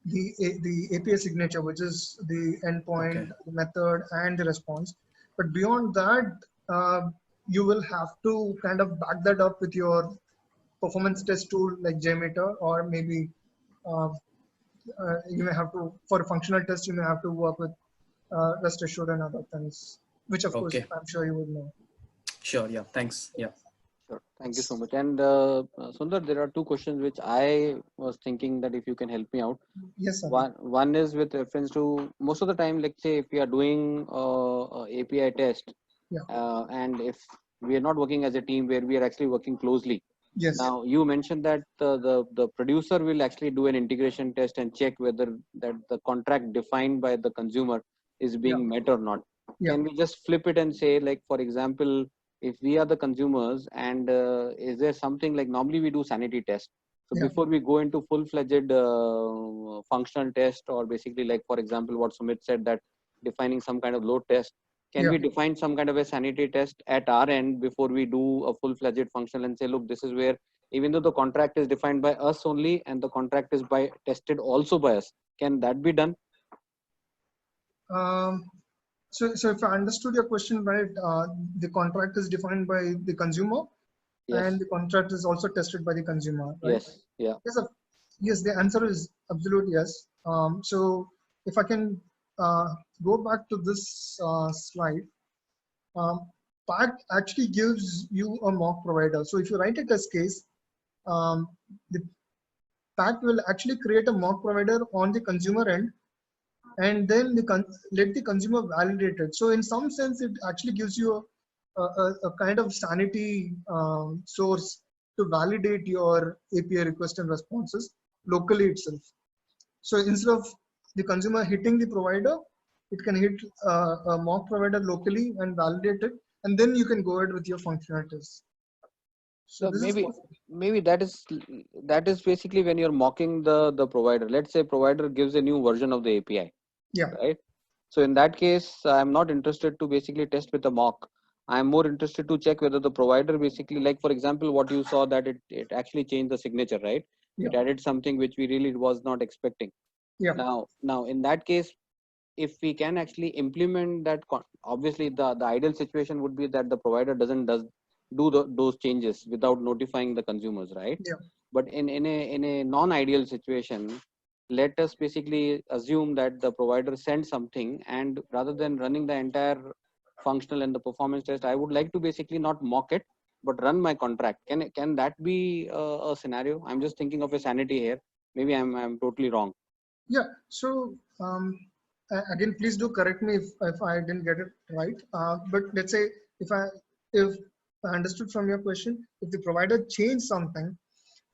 the API signature, which is the endpoint, Okay. the method, and the response. But beyond that, you will have to kind of back that up with your performance test tool like JMeter, or maybe uh, you may have to, for a functional test, you may have to work with Rest Assured and other things, which of course Okay. I'm sure you would know. Sure. Yeah. Thanks. Yeah. Sure. Thank you so much. And Sundar, there are two questions which I was thinking that if you can help me out. Yes, sir. One is with reference to most of the time, let's say if we are doing API test, Yeah. and if we are not working as a team where we are actually working closely. Yes. Now you mentioned that the producer will actually do an integration test and check whether that the contract defined by the consumer is Yeah. being met or not. Yeah. Can we just flip it and say, like, for example, if we are the consumers, and is there something like normally we do sanity test. So Yeah. before we go into full-fledged functional test, or basically like, for example, what Sumit said, that defining some kind of load test, can Yeah. we define some kind of a sanity test at our end before we do a full-fledged functional and say, look, this is where, even though the contract is defined by us only and the contract is by tested also by us, can that be done? So if I understood your question right, the contract is defined by the consumer, Yes. and the contract is also tested by the consumer, right? Yes. Yeah. Yes, the answer is absolute yes. So if I can go back to this slide, um, Pact actually gives you a mock provider. So if you write a test case, um, the Pact will actually create a mock provider on the consumer end, and then let the consumer validate it. So in some sense, it actually gives you a kind of sanity source to validate your API request and responses locally itself. So instead of the consumer hitting the provider, it can hit a mock provider locally and validate it, and then you can go ahead with your functional tests. So So this is maybe that is basically when you're mocking the provider. Let's say provider gives a new version of the API, yeah, right? So in that case, I'm not interested to basically test with a mock. I'm more interested to check whether the provider basically, like for example, what you saw, that it actually changed the signature, right? yeah, It added something which we really was not expecting. yeah, Now in that case, if we can actually implement that, obviously the ideal situation would be that the provider doesn't do those changes without notifying the consumers, right? yeah. But in a non-ideal situation, let us basically assume that the provider sends something, and rather than running the entire functional and the performance test, I would like to basically not mock it but run my contract. Can that be a scenario? I'm just thinking of a sanity here. Maybe I'm totally wrong. Yeah. So again, please do correct me if I didn't get it right. But let's say if I if I understood from your question, if the provider changed something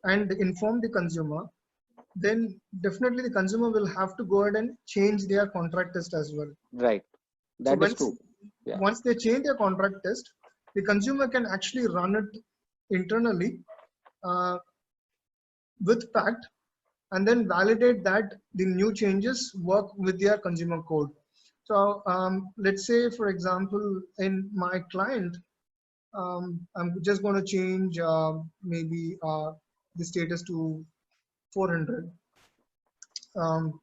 and inform the consumer, then definitely the consumer will have to go ahead and change their contract test as well. Right. So That is true. Yeah. once they change their contract test, the consumer can actually run it internally uh, with Pact, and then validate that the new changes work with their consumer code. So let's say, for example, in my client, I'm just going to change maybe the status to 400. Um,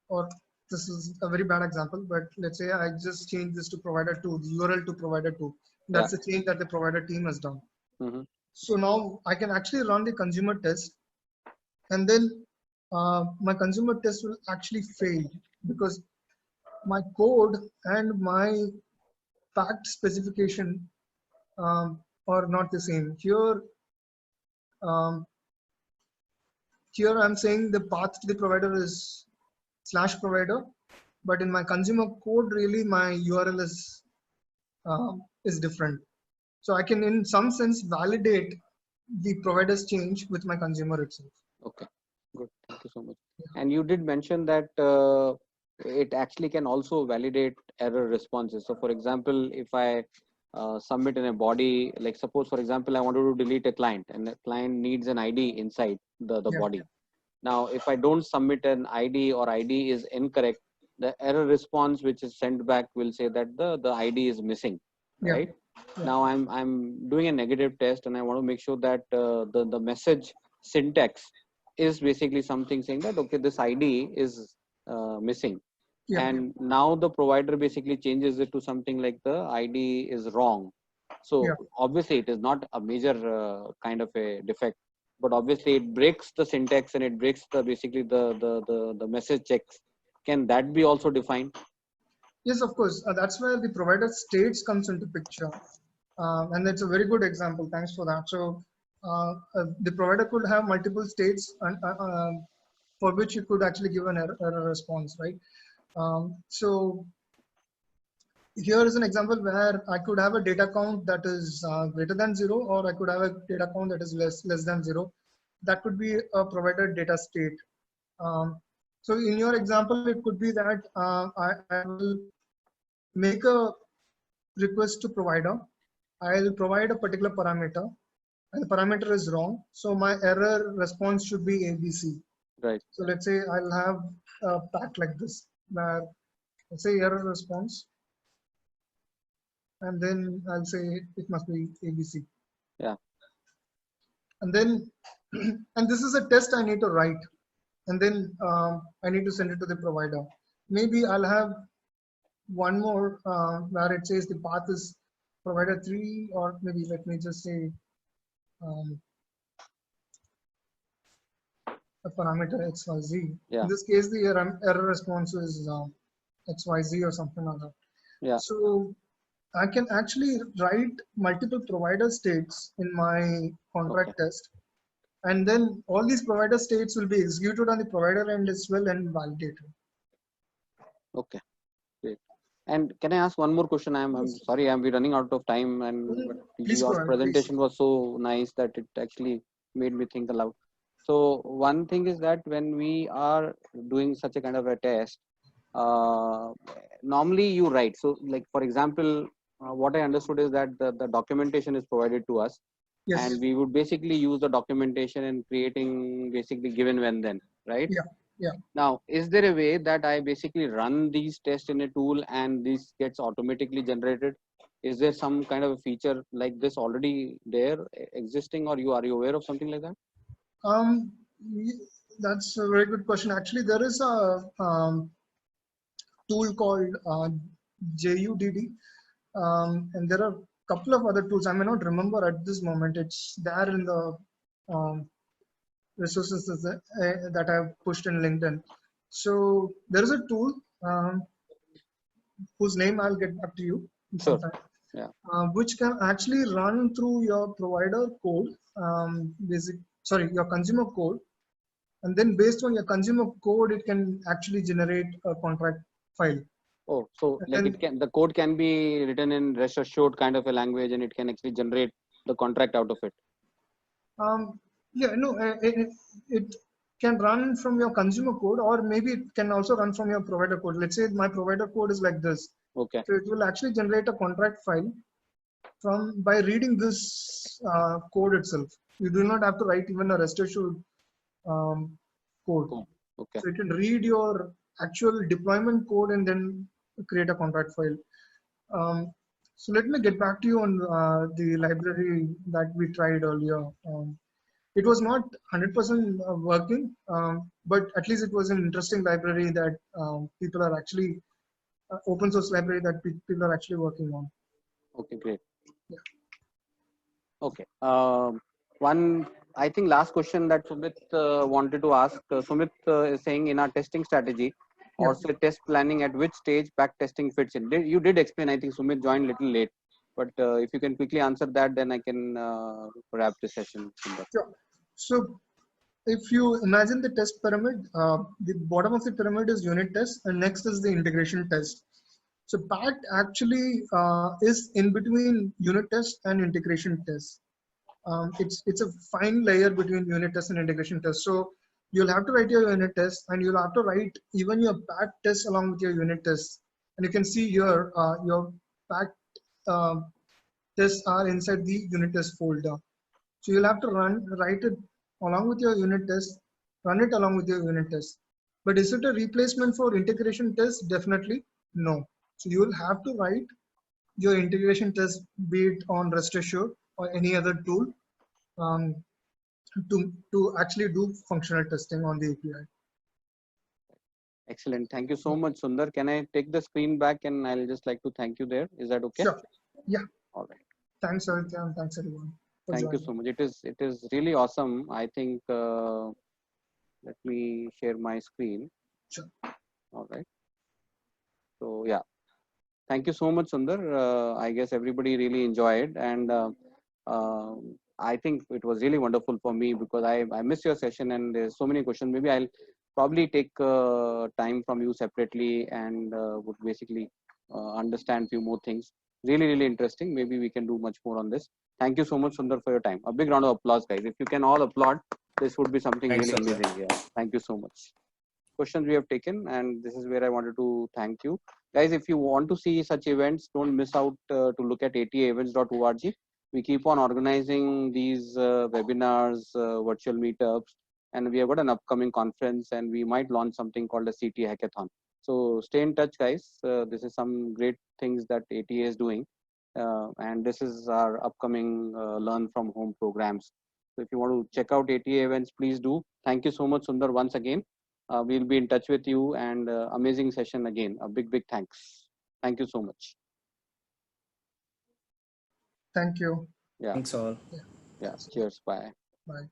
or this is a very bad example, but let's say I just change this to provider 2, the URL to provider 2. That's Yeah. the change that the provider team has done. Hmm. So now I can actually run the consumer test, and then my consumer test will actually fail because my code and my Pact specification are not the same. Um, here I'm saying the path to the provider is /provider, but in my consumer code, really my URL is different. So I can, in some sense, validate the provider's change with my consumer itself. Okay. Good. Thank you so much. And you did mention that it actually can also validate error responses. So, for example, if I submit in a body, like suppose, for example, I wanted to delete a client, and the client needs an ID inside the Yeah, body. Now, if I don't submit an ID, or ID is incorrect, the error response which is sent back will say that the ID is missing, right? Yeah. Now I'm doing a negative test and I want to make sure that the message syntax is basically something saying that okay, this ID is missing. Yeah. And now the provider basically changes it to something like the ID is wrong. So Yeah. obviously it is not a major kind of a defect, but obviously it breaks the syntax and it breaks the basically the message checks. Can that be also defined? Yes, of course. That's where the provider states comes into picture. And it's a very good example. Thanks for that. So the provider could have multiple states and, for which you could actually give an error response, right? So here is an example where I could have a data count that is greater than 0, or I could have a data count that is less than 0. That could be a provider data state. So in your example, it could be that I will make a request to provider. I'll provide a particular parameter, and the parameter is wrong. So my error response should be ABC. Right. So let's say I'll have a pack like this, where let's say error response, and then I'll say it must be ABC. Yeah. And then, and this is a test I need to write, and then I need to send it to the provider. Maybe I'll have one more where it says the path is provider 3, or maybe let me just say a parameter XYZ. Yeah. In this case, the error response is XYZ or something like that. Yeah. So I can actually write multiple provider states in my contract test, and then all these provider states will be executed on the provider end as well and validated. Okay, great. And can I ask one more question? I'm sorry, I'm running out of time, and Please your go ahead, presentation was so nice that it actually made me think aloud. So one thing is that when we are doing such a kind of a test, normally you write. So like for example, what I understood is that the documentation is provided to us, Yes. and we would basically use the documentation in creating basically given when then, right? Yeah. Yeah. Now, is there a way that I basically run these tests in a tool and this gets automatically generated? Is there some kind of a feature like this already there existing, or are you aware of something like that? That's a very good question. Actually, there is a tool called JUDD, and there are a couple of other tools. I may not remember at this moment. It's there in the resources that I've pushed in LinkedIn. So there is a tool whose name I'll get back to you sometime. Yeah. Which can actually run through your provider code, your consumer code, and then based on your consumer code, it can actually generate a contract file. Oh, so like the code can be written in rest assured kind of a language, and it can actually generate the contract out of it. Yeah, no, it can run from your consumer code, or maybe it can also run from your provider code. Let's say my provider code is like this. Okay. So it will actually generate a contract file by reading this code itself. You do not have to write even a rest assured code. Okay. So you can read your actual deployment code and then create a contract file. So let me get back to you on the library that we tried earlier. It was not 100% working, but at least it was an interesting library that people are actually, open source library that people are actually working on. Okay, great. Yeah. Okay. One, I think last question that Sumit wanted to ask. Sumit is saying in our testing strategy, or say test planning, at which stage back testing fits in. You did explain. I think Sumit joined a little late, but if you can quickly answer that, then I can wrap the session. Sure. So if you imagine the test pyramid, the bottom of the pyramid is unit test, and next is the integration test. So PACT actually is in between unit test and integration test. It's a fine layer between unit test and integration test. So you'll have to write your unit test, and you'll have to write even your PACT test along with your unit test. And you can see here your PACT tests are inside the unit test folder. So you'll have to write it along with your unit test, run it along with your unit test. But is it a replacement for integration test? Definitely no. So you will have to write your integration test, be it on Rest Assured or any other tool, um, to actually do functional testing on the API. Excellent. Thank you so much, Sundar. Can I take the screen back and I'll just like to thank you there. Is that okay? Sure. Yeah. All right. Thanks, Aditya, and thanks everyone for Thank you joining. so much. It is really awesome. I think let me share my screen. Sure. All right. So yeah, thank you so much, Sundar. I guess everybody really enjoyed, and I think it was really wonderful for me because I missed your session and there's so many questions. Maybe I'll probably take time from you separately and would basically understand few more things. Really interesting. Maybe we can do much more on this. Thank you so much, Sundar, for your time. A big round of applause, guys. If you can all applaud, this would be something Thanks, really Satya. amazing. Yeah. Thank you so much. Questions we have taken, and this is where I wanted to thank you guys. If you want to see such events, don't miss out to look at ataevents.org. We keep on organizing these webinars, virtual meetups, and we have got an upcoming conference, and we might launch something called a CT hackathon. So stay in touch, guys. This is some great things that ATA is doing, and this is our upcoming learn from home programs. So if you want to check out ATA events, please do. Thank you so much, Sundar, once again. We'll be in touch with you, and amazing session again. A big thanks. Thank you so much. Thank you. Yeah. Thanks all. Yeah. Yeah. Cheers. Bye. Bye.